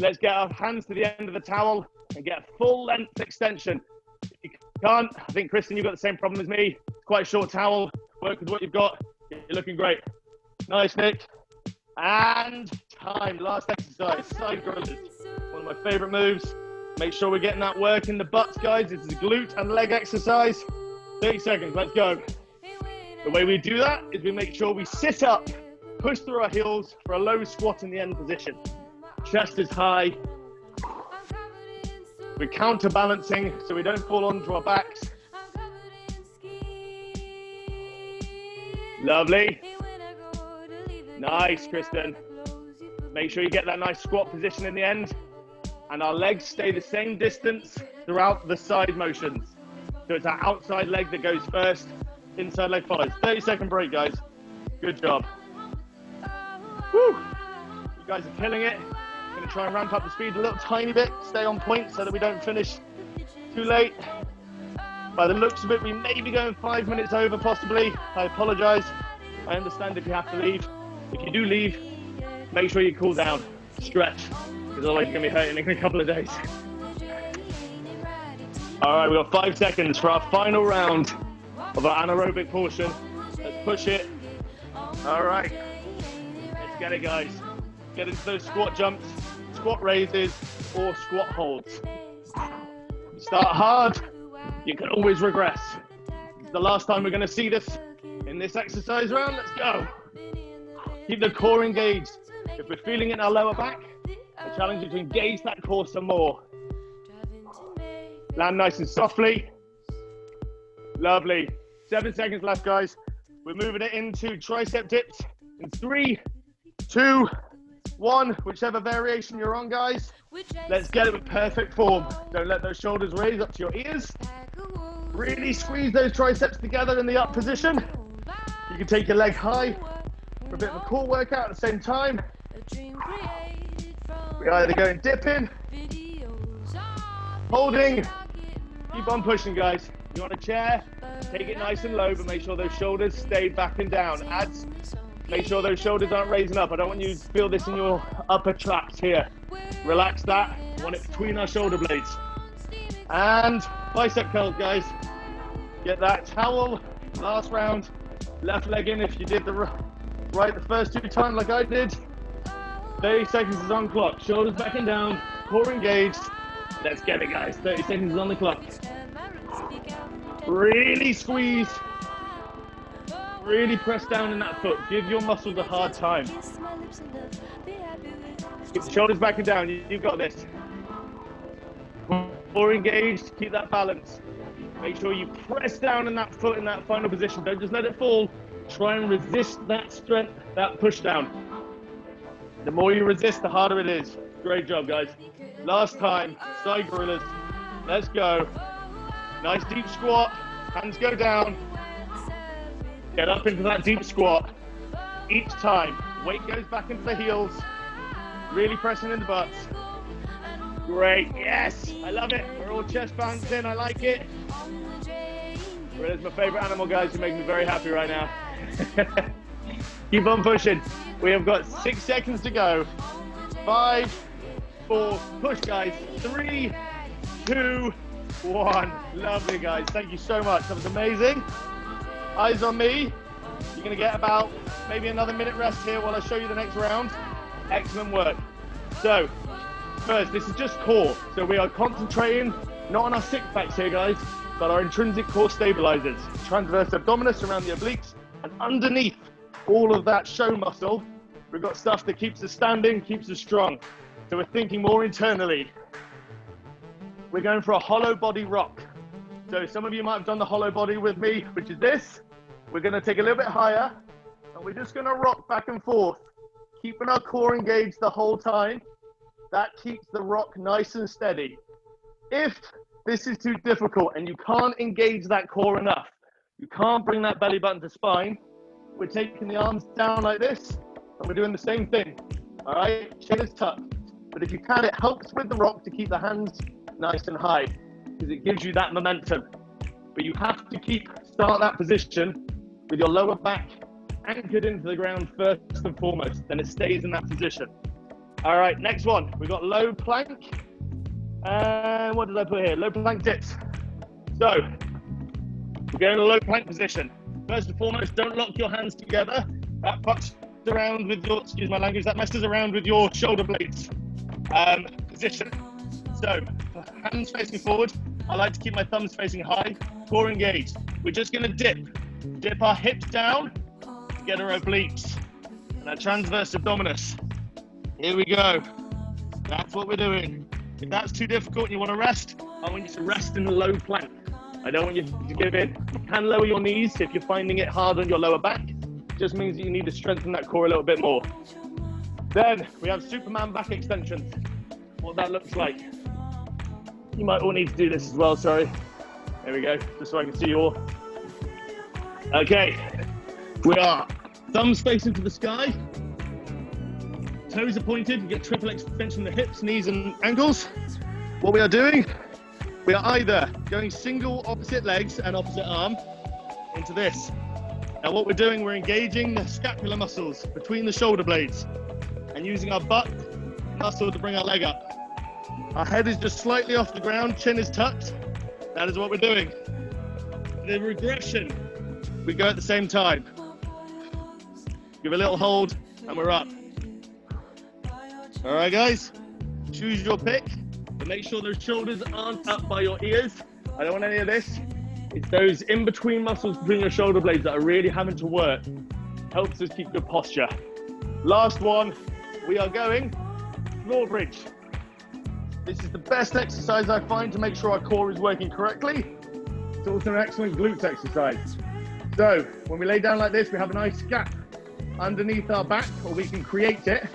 let's get our hands to the end of the towel and get a full length extension. If you can't, I think, Kristen, you've got the same problem as me. It's quite a short towel. Work with what you've got. You're looking great. Nice, Nick. And time. Last exercise, side rollers. One of my favorite moves. Make sure we're getting that work in the butts, guys. This is a glute and leg exercise. 30 seconds, let's go. The way we do that is we make sure we sit up, push through our heels for a low squat in the end position. Chest is high. We're counterbalancing so we don't fall onto our backs. Lovely. Nice, Kristen. Make sure you get that nice squat position in the end. And our legs stay the same distance throughout the side motions. So it's our outside leg that goes first, inside leg follows. 30-second break, guys. Good job. Woo! You guys are killing it. I'm gonna try and ramp up the speed a little tiny bit, stay on point so that we don't finish too late. By the looks of it, we may be going 5 minutes over possibly. I apologize. I understand if you have to leave. If you do leave, make sure you cool down, stretch, because otherwise you're gonna be hurting in a couple of days. All right, we've got 5 seconds for our final round of our anaerobic portion. Let's push it. All right, let's get it, guys. Get into those squat jumps, squat raises, or squat holds. Start hard, you can always regress. It's the last time we're gonna see this in this exercise round. Let's go. Keep the core engaged. If we're feeling it in our lower back, I challenge you to engage that core some more. Land nice and softly. Lovely. 7 seconds left, guys. We're moving it into tricep dips in 3, 2, 1, whichever variation you're on, guys. Let's get it with perfect form. Don't let those shoulders raise up to your ears. Really squeeze those triceps together in the up position. You can take your leg high for a bit of a core workout at the same time. We're either going dipping, holding, keep on pushing, guys. If you want a chair, take it nice and low, but make sure those shoulders stay back and down. Ads, make sure those shoulders aren't raising up. I don't want you to feel this in your upper traps here. Relax that. I want it between our shoulder blades. And bicep curls, guys. Get that towel. Last round. Left leg in if you did the right the first 2 times like I did. 30 seconds is on clock. Shoulders back and down. Core engaged. Let's get it, guys. 30 seconds is on the clock. Really squeeze. Really press down in that foot. Give your muscles a hard time. Keep the shoulders back and down. You've got this. Core engaged. Keep that balance. Make sure you press down in that foot in that final position. Don't just let it fall. Try and resist that strength, that push down. The more you resist, the harder it is. Great job, guys. Last time, side gorillas. Let's go. Nice deep squat. Hands go down. Get up into that deep squat. Each time, weight goes back into the heels. Really pressing in the butts. Great, yes, I love it. We're all chest bouncing, I like it. Gorilla's my favorite animal, guys. You make me very happy right now. Keep on pushing. We have got 6 seconds to go. 5, 4, push, guys. 3, 2, 1. Lovely, guys. Thank you so much. That was amazing. Eyes on me. You're gonna get about maybe another minute rest here while I show you the next round. Excellent work. So, first, this is just core. So we are concentrating not on our six packs here, guys, but our intrinsic core stabilizers. Transverse abdominis around the obliques, and underneath all of that show muscle, we've got stuff that keeps us standing, keeps us strong. So we're thinking more internally. We're going for a hollow body rock. So some of you might have done the hollow body with me, which is this. We're gonna take a little bit higher, and we're just gonna rock back and forth, keeping our core engaged the whole time. That keeps the rock nice and steady. If this is too difficult and you can't engage that core enough, you can't bring that belly button to spine, we're taking the arms down like this, and we're doing the same thing. All right, chin is tucked. But if you can, it helps with the rock to keep the hands nice and high, because it gives you that momentum. But you have to start that position with your lower back anchored into the ground first and foremost, then it stays in that position. All right, next one, we've got low plank. And what did I put here? Low plank dips. So, we're going to low plank position. First and foremost, don't lock your hands together. That fucks around with your, excuse my language, that messes around with your shoulder blades position. So, hands facing forward. I like to keep my thumbs facing high, core engaged. We're just gonna dip our hips down, get our obliques, and that transverse abdominis. Here we go. That's what we're doing. If that's too difficult and you want to rest, I want you to rest in the low plank. I don't want you to give in. You can lower your knees if you're finding it hard on your lower back. It just means that you need to strengthen that core a little bit more. Then we have Superman back extensions. What that looks like. You might all need to do this as well, sorry. There we go, just so I can see you all. Okay, we are thumbs facing to the sky. Toes are pointed, you get triple extension in the hips, knees and ankles. What we are doing, we are either going single opposite legs and opposite arm into this. Now what we're doing, we're engaging the scapular muscles between the shoulder blades and using our butt muscle to bring our leg up. Our head is just slightly off the ground, chin is tucked. That is what we're doing. The regression, we go at the same time. Give a little hold and we're up. All right, guys, choose your pick, but make sure those shoulders aren't up by your ears. I don't want any of this. It's those in-between muscles between your shoulder blades that are really having to work. Helps us keep good posture. Last one, we are going floor bridge. This is the best exercise I find to make sure our core is working correctly. It's also an excellent glutes exercise. So when we lay down like this, we have a nice gap underneath our back, or we can create it.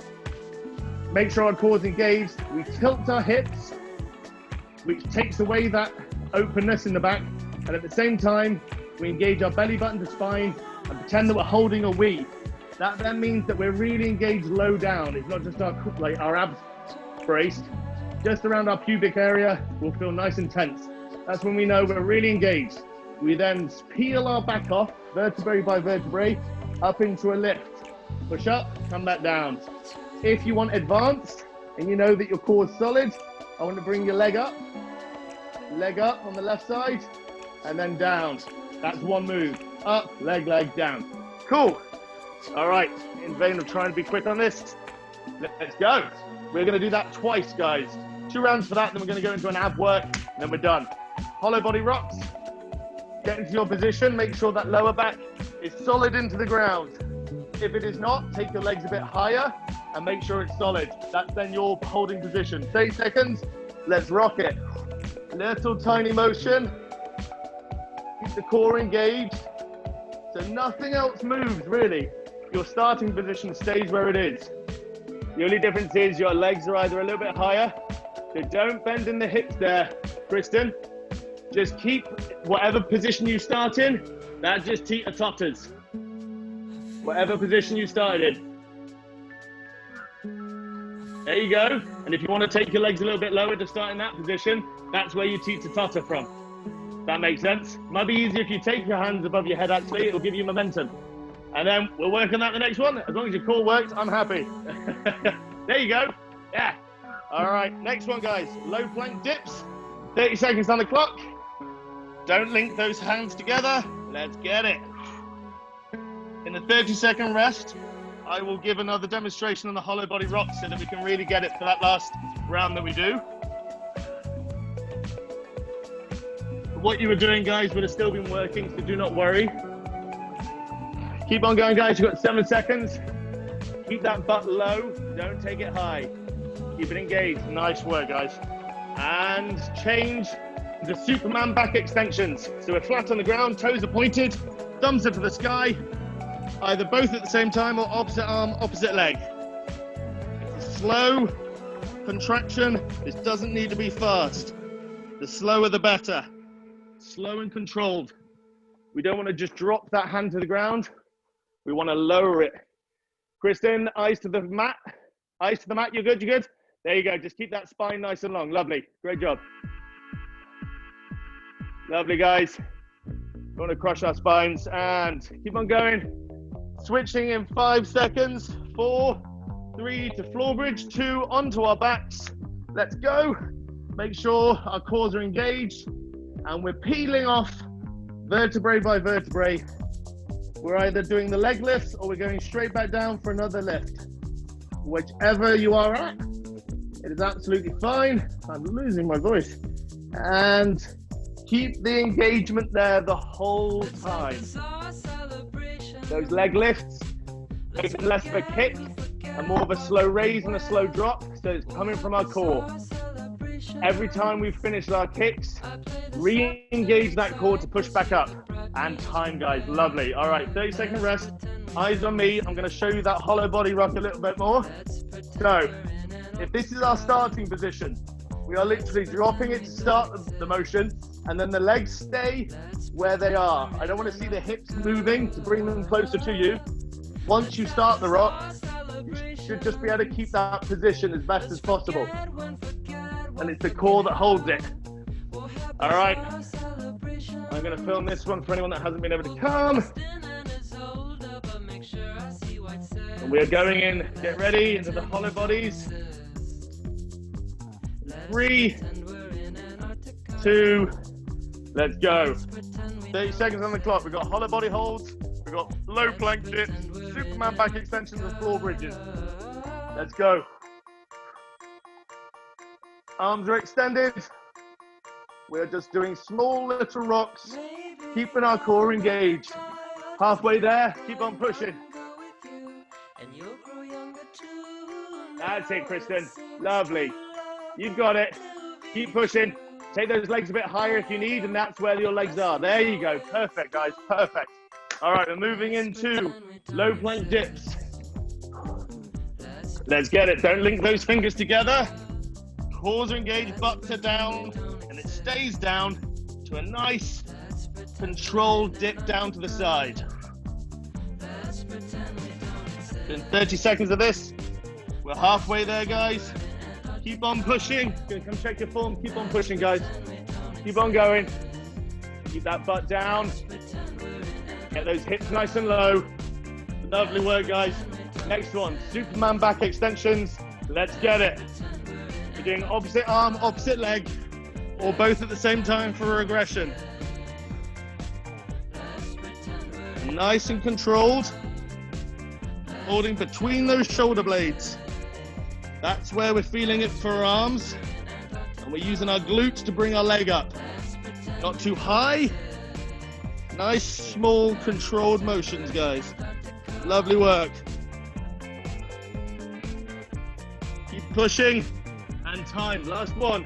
Make sure our core is engaged. We tilt our hips, which takes away that openness in the back. And at the same time, we engage our belly button to spine and pretend that we're holding a V. That then means that we're really engaged low down. It's not just our abs braced. Just around our pubic area, we'll feel nice and tense. That's when we know we're really engaged. We then peel our back off, vertebrae by vertebrae, up into a lift. Push up, come back down. If you want advanced, and you know that your core is solid, I want to bring your leg up on the left side, and then down. That's one move. Up, leg, down. Cool. All right, in vain of trying to be quick on this, let's go. We're gonna do that twice, guys. 2 rounds for that, then we're gonna go into an ab work, and then we're done. Hollow body rocks. Get into your position, make sure that lower back is solid into the ground. If it is not, take your legs a bit higher and make sure it's solid. That's then your holding position. 30 seconds, let's rock it. Little tiny motion. Keep the core engaged. So nothing else moves, really. Your starting position stays where it is. The only difference is your legs are either a little bit higher, so don't bend in the hips there, Kristen. Just keep whatever position you start in, that just teeter-totters. Whatever position you started in. There you go. And if you want to take your legs a little bit lower to start in that position, that's where you teeter-totter from. That makes sense. Might be easier if you take your hands above your head, actually. It'll give you momentum. And then we'll work on that the next one. As long as your core works, I'm happy. There you go. Yeah. All right, next one, guys. Low plank dips. 30 seconds on the clock. Don't link those hands together. Let's get it. In the 30-second rest, I will give another demonstration on the hollow body rock so that we can really get it for that last round that we do. What you were doing, guys, would have still been working, so do not worry. Keep on going, guys. You've got 7 seconds. Keep that butt low. Don't take it high. Keep it engaged. Nice work, guys. And change the Superman back extensions. So we're flat on the ground, toes are pointed, thumbs are to the sky, either both at the same time or opposite arm, opposite leg. It's a slow contraction. This doesn't need to be fast. The slower the better. Slow and controlled. We don't want to just drop that hand to the ground. We want to lower it. Kristen, eyes to the mat. Eyes to the mat. You're good, you're good? There you go. Just keep that spine nice and long. Lovely. Great job. Lovely, guys. We want to crush our spines and keep on going. Switching in 5 seconds. 4, 3 to floor bridge, 2 onto our backs. Let's go. Make sure our cores are engaged and we're peeling off vertebrae by vertebrae. We're either doing the leg lifts or we're going straight back down for another lift. Whichever you are at, it is absolutely fine. I'm losing my voice. And keep the engagement there the whole time. Those leg lifts, make it less of a kick and more of a slow raise and a slow drop, so it's coming from our core. Every time we've finished our kicks, re-engage that core to push back up. And time, guys, lovely. All right, 30-second rest, eyes on me. I'm gonna show you that hollow body rock a little bit more. So, if this is our starting position, we are literally dropping it to start the motion, and then the legs stay where they are. I don't want to see the hips moving to bring them closer to you. Once you start the rock, you should just be able to keep that position as best as possible. And it's the core that holds it. All right. I'm going to film this one for anyone that hasn't been able to come. And we're going in, get ready, into the hollow bodies. 3, 2, let's go. 30 seconds on the clock. We've got hollow body holds. We've got low plank dips, Superman back extensions and floor bridges. Let's go. Arms are extended. We're just doing small little rocks, keeping our core engaged. Halfway there, keep on pushing. That's it, Kristen. Lovely. You've got it. Keep pushing. Take those legs a bit higher if you need, and that's where your legs are. There you go. Perfect, guys. Perfect. All right, we're moving into low plank dips. Let's get it. Don't link those fingers together. Cores are engaged, butts are down, and it stays down to a nice, controlled dip down to the side. In 30 seconds of this, we're halfway there, guys. Keep on pushing. Gonna come check your form. Keep on pushing, guys. Keep on going. Keep that butt down. Get those hips nice and low. Lovely work, guys. Next one, Superman back extensions. Let's get it. We're doing opposite arm, opposite leg, or both at the same time for a regression. Nice and controlled. Holding between those shoulder blades. That's where we're feeling it for our arms. And we're using our glutes to bring our leg up. Not too high, Nice, small, controlled motions, guys. Lovely work. Keep pushing. And time. Last one.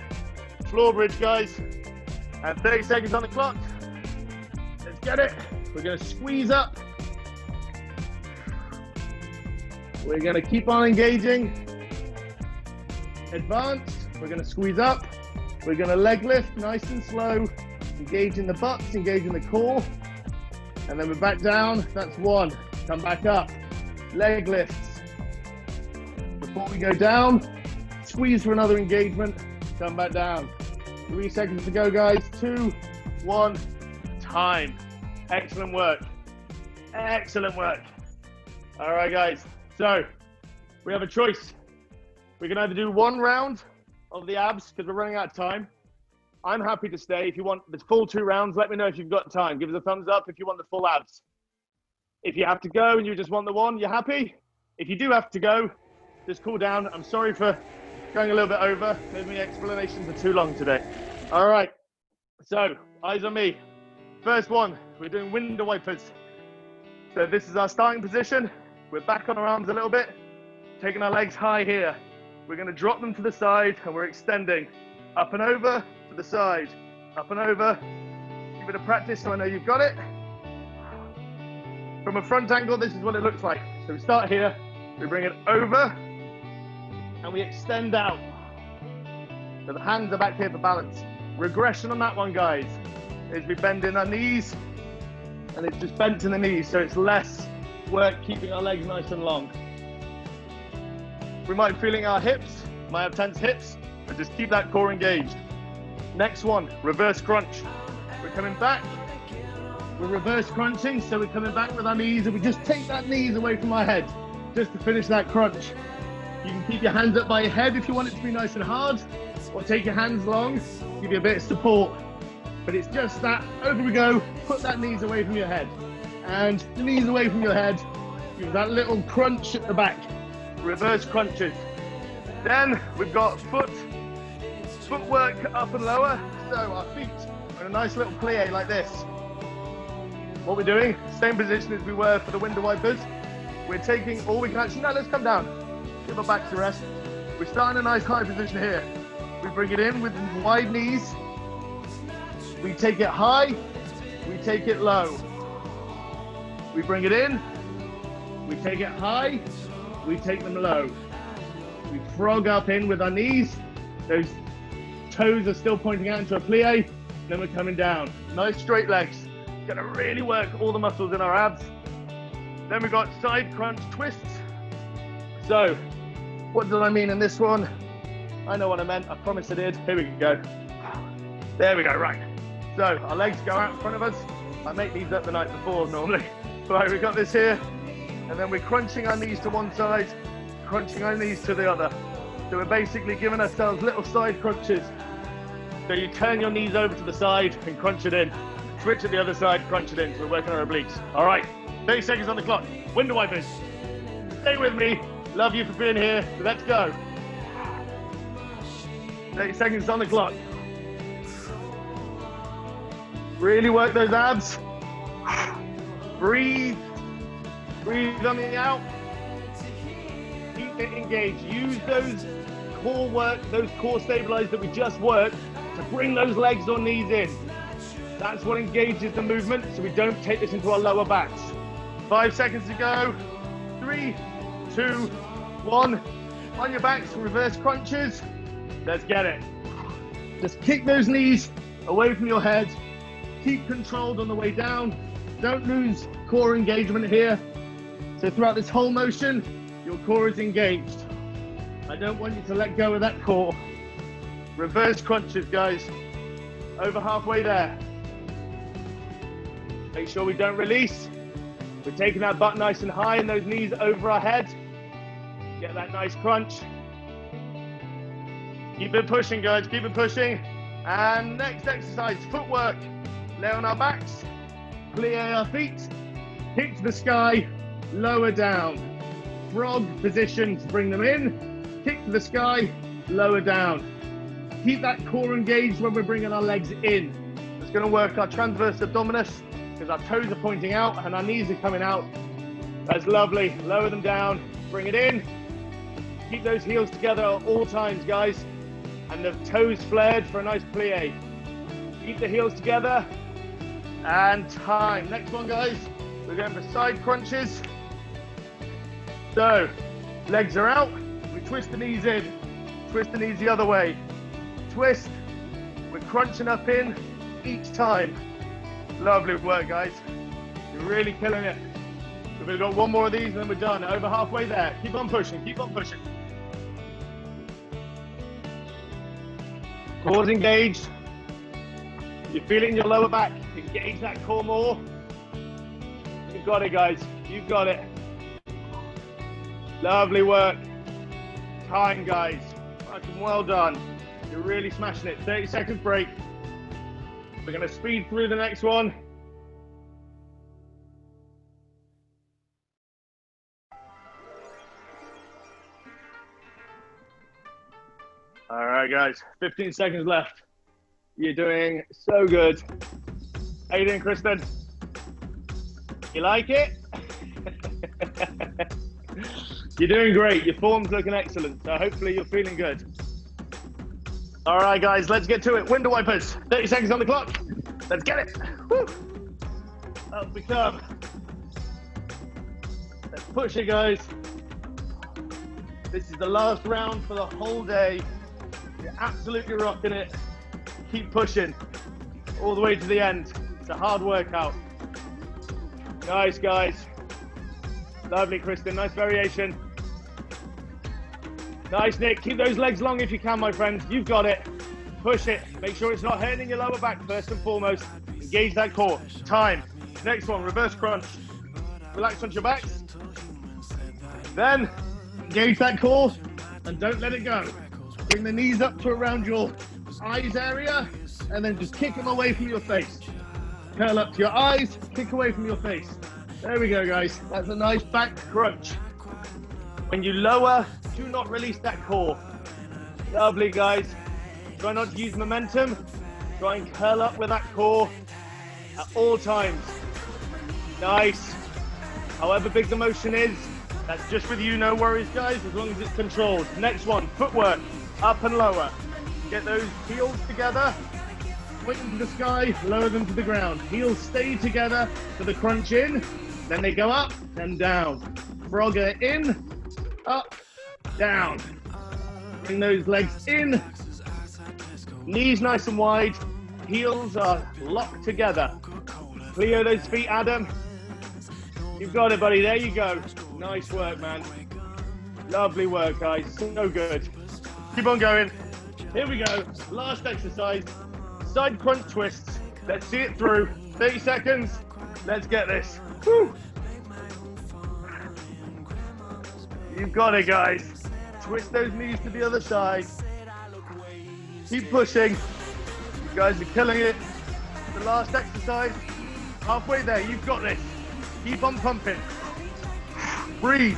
Floor bridge, guys. And 30 seconds on the clock. Let's get it. We're going to squeeze up. We're going to keep on engaging. Advanced. We're going to squeeze up. We're going to leg lift nice and slow. Engaging the butts, engaging the core. And then we're back down. That's one. Come back up. Leg lifts. Before we go down, squeeze for another engagement. Come back down. 3 seconds to go, guys. 2, 1, time. Excellent work. Excellent work. All right, guys. So we have a choice. We can either do 1 round of the abs because we're running out of time. I'm happy to stay. If you want the full 2 rounds, let me know if you've got time. Give us a thumbs up if you want the full abs. If you have to go and you just want the 1, you're happy? If you do have to go, just cool down. I'm sorry for going a little bit over. Maybe my explanations are too long today. All right. So, eyes on me. First one, we're doing window wipers. So this is our starting position. We're back on our arms a little bit, taking our legs high here. We're going to drop them to the side and we're extending up and over to the side, up and over. Give it a practice so I know you've got it. From a front angle, this is what it looks like. So we start here, we bring it over and we extend out. So the hands are back here for balance. Regression on that one, guys, is we bend in our knees and it's just bent in the knees. So it's less work keeping our legs nice and long. We might be feeling our hips, might have tense hips, but just keep that core engaged. Next one, reverse crunch. We're coming back, we're reverse crunching, so we're coming back with our knees and we just take that knees away from our head, just to finish that crunch. You can keep your hands up by your head if you want it to be nice and hard, or take your hands long, give you a bit of support. But it's just that, over we go, put that knees away from your head. And the knees away from your head, give that little crunch at the back. Reverse crunches. Then we've got footwork up and lower. So our feet are in a nice little plie like this. What we're doing, same position as we were for the window wipers. We're taking all we can actually, now let's come down. Give our backs a rest. We're starting a nice high position here. We bring it in with wide knees. We take it high, we take it low. We bring it in, we take it high, we take them low. We frog up in with our knees. Those toes are still pointing out into a plie. Then we're coming down. Nice straight legs. Gonna really work all the muscles in our abs. Then we've got side crunch twists. So, what did I mean in this one? I know what I meant, I promise I did. Here we go. There we go, right. So, our legs go out in front of us. I make these up the night before normally. Right, we've got this here. And then we're crunching our knees to one side, crunching our knees to the other. So we're basically giving ourselves little side crunches. So you turn your knees over to the side and crunch it in. Switch at the other side, crunch it in. So we're working our obliques. All right, 30 seconds on the clock. Window wipers. Stay with me. Love you for being here. So let's go. 30 seconds on the clock. Really work those abs. Breathe. Breathe on the out. Keep it engaged. Use those core work, those core stabilizers that we just worked to bring those legs or knees in. That's what engages the movement, so we don't take this into our lower backs. 5 seconds to go. 3, 2, 1. On your backs, reverse crunches. Let's get it. Just kick those knees away from your head. Keep controlled on the way down. Don't lose core engagement here. So throughout this whole motion, your core is engaged. I don't want you to let go of that core. Reverse crunches, guys. Over halfway there. Make sure we don't release. We're taking that butt nice and high and those knees over our head. Get that nice crunch. Keep it pushing, guys, keep it pushing. And next exercise, footwork. Lay on our backs, plie our feet, kick to the sky, lower down. Frog position to bring them in, kick to the sky, lower down. Keep that core engaged when we're bringing our legs in. It's going to work our transverse abdominis because our toes are pointing out and our knees are coming out. That's lovely. Lower them down, bring it in. Keep those heels together at all times, guys. And the toes flared for a nice plie. Keep the heels together. And time. Next one, guys. We're going for side crunches. So, legs are out. We twist the knees in. Twist the knees the other way. Twist. We're crunching up in each time. Lovely work, guys. You're really killing it. So we've got one more of these and then we're done. Over halfway there. Keep on pushing, keep on pushing. Core's engaged. You feel it in your lower back. Engage that core more. You've got it, guys. You've got it. Lovely work. Time, guys. Fucking well done. You're really smashing it. 30 seconds break. We're going to speed through the next one. All right, guys. 15 seconds left. You're doing so good. How you doing, Kristen? You like it? You're doing great. Your form's looking excellent. So hopefully you're feeling good. All right, guys, let's get to it. Window wipers. 30 seconds on the clock. Let's get it. Woo. Up we come. Let's push it, guys. This is the last round for the whole day. You're absolutely rocking it. Keep pushing all the way to the end. It's a hard workout. Nice, guys. Lovely, Kristen. Nice variation. Nice, Nick. Keep those legs long if you can, my friend. You've got it. Push it. Make sure it's not hurting your lower back first and foremost. Engage that core. Time. Next one, reverse crunch. Relax onto your backs. Then, engage that core and don't let it go. Bring the knees up to around your eyes area and then just kick them away from your face. Curl up to your eyes, kick away from your face. There we go, guys. That's a nice back crunch. When you lower, do not release that core. Lovely, guys. Try not to use momentum. Try and curl up with that core at all times. Nice. However big the motion is, that's just with you, no worries, guys, as long as it's controlled. Next one, footwork, up and lower. Get those heels together, point them to the sky, lower them to the ground. Heels stay together for the crunch in, then they go up and down. Frogger in, up, down. Bring those legs in, knees nice and wide, heels are locked together. Plio those feet, Adam. You've got it, buddy. There you go. Nice work, man. Lovely work, guys. So good. Keep on going. Here we go. Last exercise. Side crunch twists. Let's see it through. 30 seconds. Let's get this. Woo. You've got it, guys. Twist those knees to the other side. Keep pushing. You guys are killing it. The last exercise. Halfway there. You've got this. Keep on pumping. Breathe.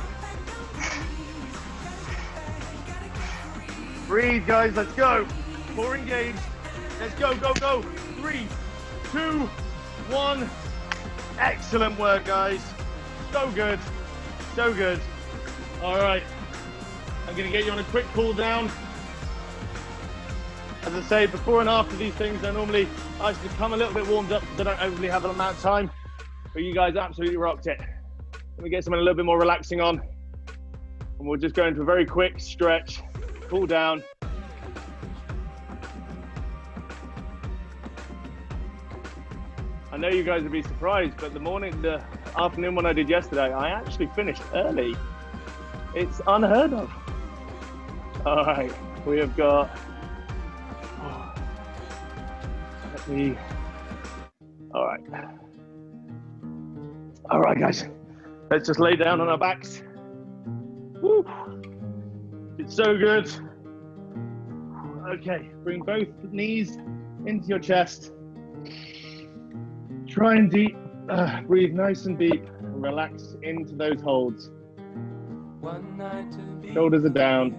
Breathe, guys. Let's go. Core engaged. Let's go, go, go. 3, 2, 1. Excellent work, guys. So good. So good. All right. I'm going to get you on a quick cool down. As I say, before and after these things, I normally like to come a little bit warmed up because I don't overly have an amount of time. But you guys absolutely rocked it. Let me get something a little bit more relaxing on. And we'll just go into a very quick stretch, cool down. I know you guys would be surprised, but the afternoon one I did yesterday, I actually finished early. It's unheard of. All right, we have got, all right, guys, let's just lay down on our backs. Woo. It's so good. Okay, bring both knees into your chest. Try and breathe nice and deep and relax into those holds. Shoulders are down.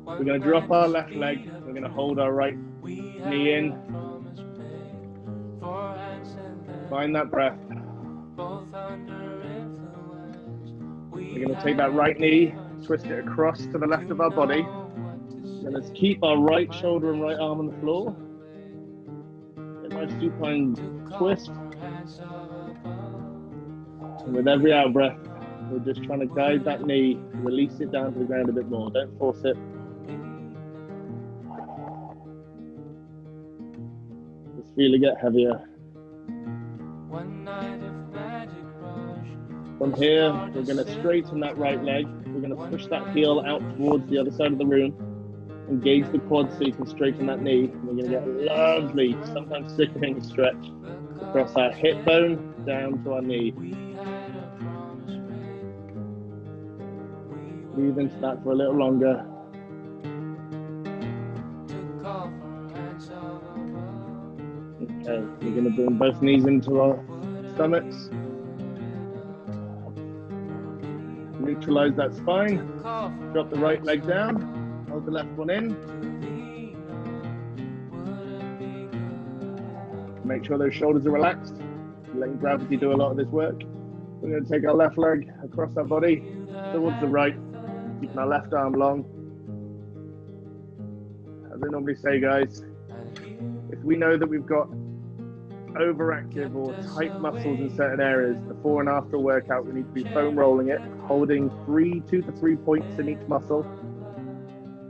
We're going to drop our left leg. We're going to hold our right knee in. Find that breath. We're going to take that right knee, twist it across to the left of our body. Then let's keep our right shoulder and right arm on the floor. Get a nice supine twist. And with every out breath, we're just trying to guide that knee, release it down to the ground a bit more. Don't force it. Just feel it get heavier. From here, we're going to straighten that right leg. We're going to push that heel out towards the other side of the room. Engage the quads so you can straighten that knee. And we're going to get a lovely, sometimes sickening stretch across our hip bone down to our knee. Breathe into that for a little longer. Okay, we're going to bring both knees into our stomachs. Neutralize that spine. Drop the right leg down. Hold the left one in. Make sure those shoulders are relaxed. Letting gravity do a lot of this work. We're going to take our left leg across our body towards the right, keeping our left arm long. As I normally say, guys, if we know that we've got overactive or tight muscles in certain areas, before and after a workout, we need to be foam rolling it, holding 2 to 3 points in each muscle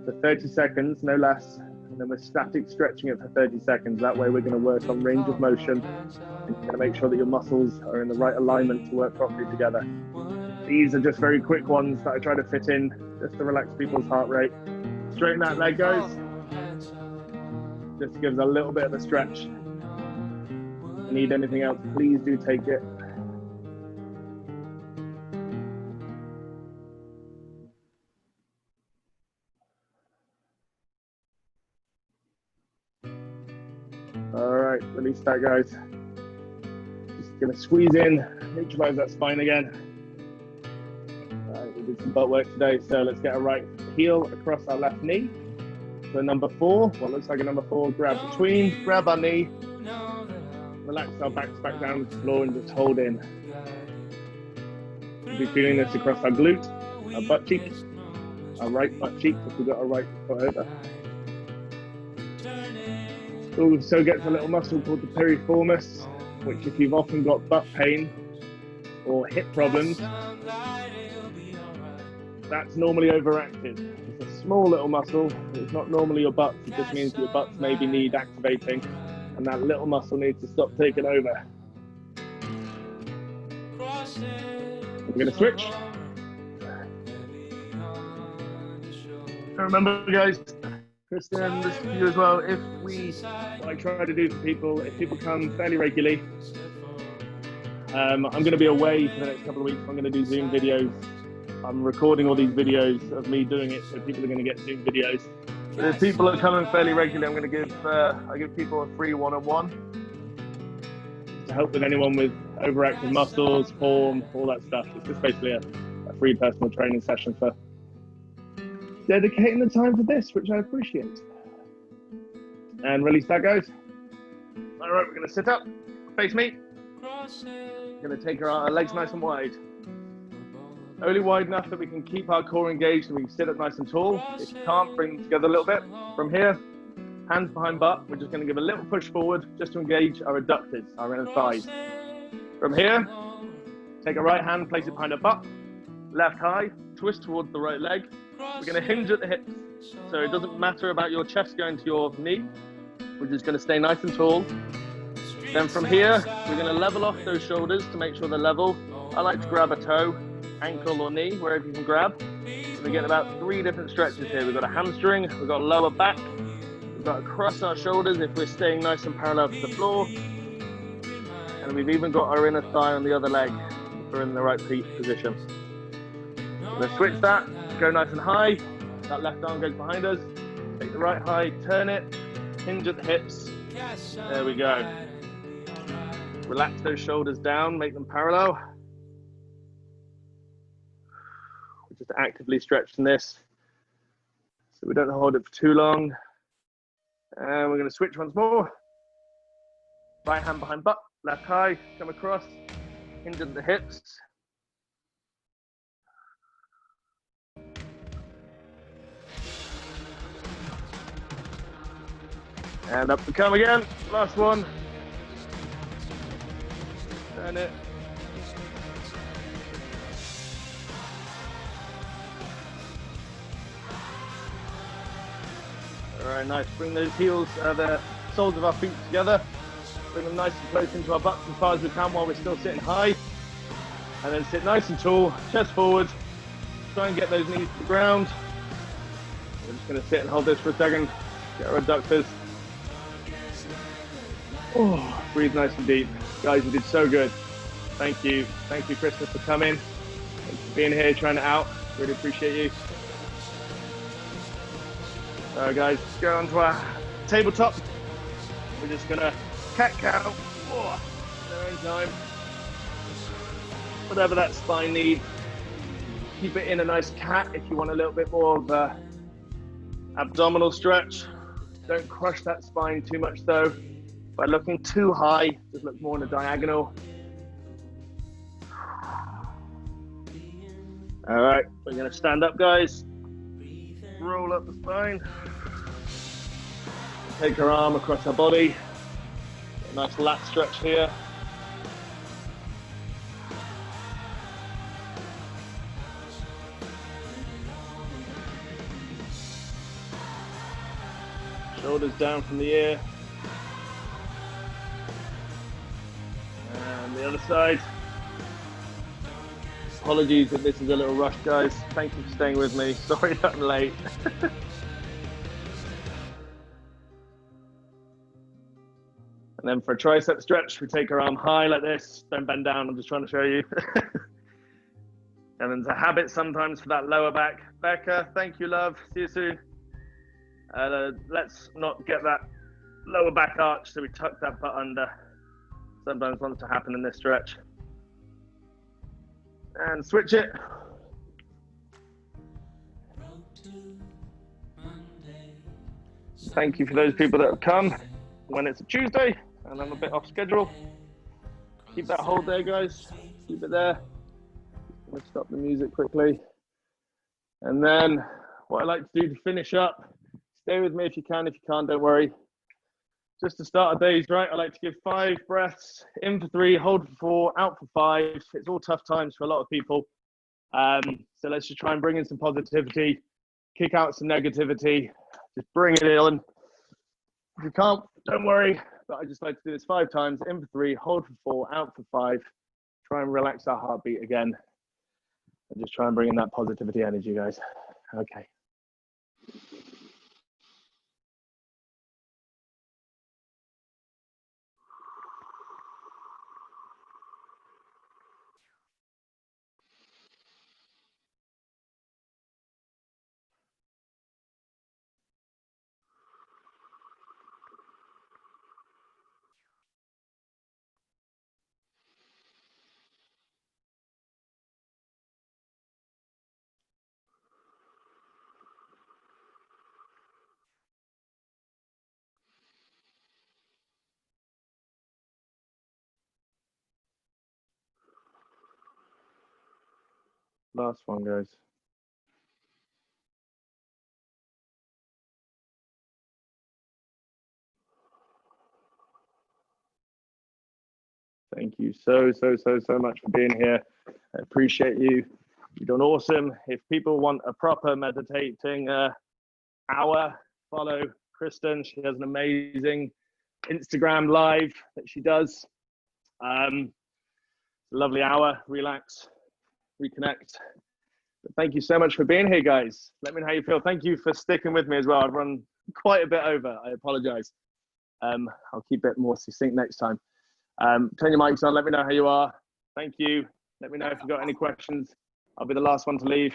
for 30 seconds, no less. And then we're static stretching it for 30 seconds. That way we're going to work on range of motion and you're going to make sure that your muscles are in the right alignment to work properly together. These are just very quick ones that I try to fit in just to relax people's heart rate. Straighten that leg, guys. Just gives a little bit of a stretch. If you need anything else, please do take it. All right, release that, guys. Just gonna squeeze in, neutralize that spine again. All right, we did some butt work today, so let's get a right heel across our left knee. So number 4, what looks like a number 4, grab between, grab our knee, relax our backs back down to the floor and just hold in. We'll be feeling this across our glute, our butt cheek, our right butt cheek if we've got our right foot over. Also gets a little muscle called the piriformis, which if you've often got butt pain or hip problems, that's normally overactive. It's a small little muscle, it's not normally your butt, it just means your butts maybe need activating and that little muscle needs to stop taking over. We're going to switch. Remember, guys, Kristen, this to you as well, what I try to do for people, if people come fairly regularly, I'm going to be away for the next couple of weeks. I'm going to do Zoom videos. I'm recording all these videos of me doing it, so people are going to get Zoom videos. But if people are coming fairly regularly, I'm going to give I give people a free one-on-one to help with anyone with overactive muscles, form, all that stuff. It's just basically a free personal training session for dedicating the time for this, which I appreciate. And release that, guys. All right, we're going to sit up, face me. We're going to take our legs nice and wide. Only wide enough that we can keep our core engaged and we can sit up nice and tall. If you can't, bring them together a little bit. From here, hands behind butt. We're just going to give a little push forward just to engage our adductors, our inner thighs. From here, take a right hand, place it behind our butt. Left high, twist towards the right leg. We're going to hinge at the hips. So it doesn't matter about your chest going to your knee. We're just going to stay nice and tall. Then from here, we're going to level off those shoulders to make sure they're level. I like to grab a toe, ankle or knee, wherever you can grab. And we get about 3 different stretches here. We've got a hamstring, we've got lower back, we've got across our shoulders if we're staying nice and parallel to the floor. And we've even got our inner thigh on the other leg if we're in the right position. We're going to switch that, go nice and high. That left arm goes behind us. Take the right high, turn it, hinge at the hips. There we go. Relax those shoulders down, make them parallel. We're just actively stretching this so we don't hold it for too long. And we're going to switch once more. Right hand behind butt, left high, come across, hinge at the hips. And up we come again, last one. Turn it. All right, nice. Bring those heels, the soles of our feet together. Bring them nice and close into our butts as far as we can while we're still sitting high. And then sit nice and tall, chest forward. Try and get those knees to the ground. We're just going to sit and hold this for a second. Get our adductors. Oh, breathe nice and deep. Guys, you did so good. Thank you. Thank you, Christmas, for coming. Thanks for being here, trying it out. Really appreciate you. All right, guys, let's go onto our tabletop. We're just gonna cat-cow, in our own time. Whatever that spine needs. Keep it in a nice cat if you want a little bit more of a abdominal stretch. Don't crush that spine too much though. By looking too high, just look more in a diagonal. All right, we're gonna stand up, guys. Roll up the spine. Take our arm across our body. Get a nice lat stretch here. Shoulders down from the ear. And the other side. Apologies if this is a little rushed, guys. Thank you for staying with me. Sorry that I'm late. And then for a tricep stretch, we take our arm high like this. Don't bend down, I'm just trying to show you. And then it's a habit sometimes for that lower back. Becca, thank you, love. See you soon. Let's not get that lower back arch, so we tuck that butt under. Sometimes wants to happen in this stretch. And switch it. Thank you for those people that have come when it's a Tuesday and I'm a bit off schedule. Keep that hold there, guys. Keep it there. Let's stop the music quickly. And then what I like to do to finish up, stay with me if you can. If you can't, don't worry. Just to start our days, right? I like to give 5 breaths, in for 3, hold for 4, out for 5. It's all tough times for a lot of people. So let's just try and bring in some positivity, kick out some negativity, just bring it in. If you can't, don't worry, but I just like to do this 5 times, in for 3, hold for 4, out for 5. Try and relax our heartbeat again. And just try and bring in that positivity energy, guys. Okay. Last one, guys. Thank you so much for being here. I appreciate you. You've done awesome. If people want a proper meditating hour, follow Kristen. She has an amazing Instagram live that she does. Lovely hour, relax, reconnect. But thank you so much for being here, guys. Let me know how you feel. Thank you for sticking with me as well. I've run quite a bit over. I apologize. I'll keep it more succinct next time. Turn your mics on. Let me know how you are. Thank you. Let me know if you've got any questions. I'll be the last one to leave.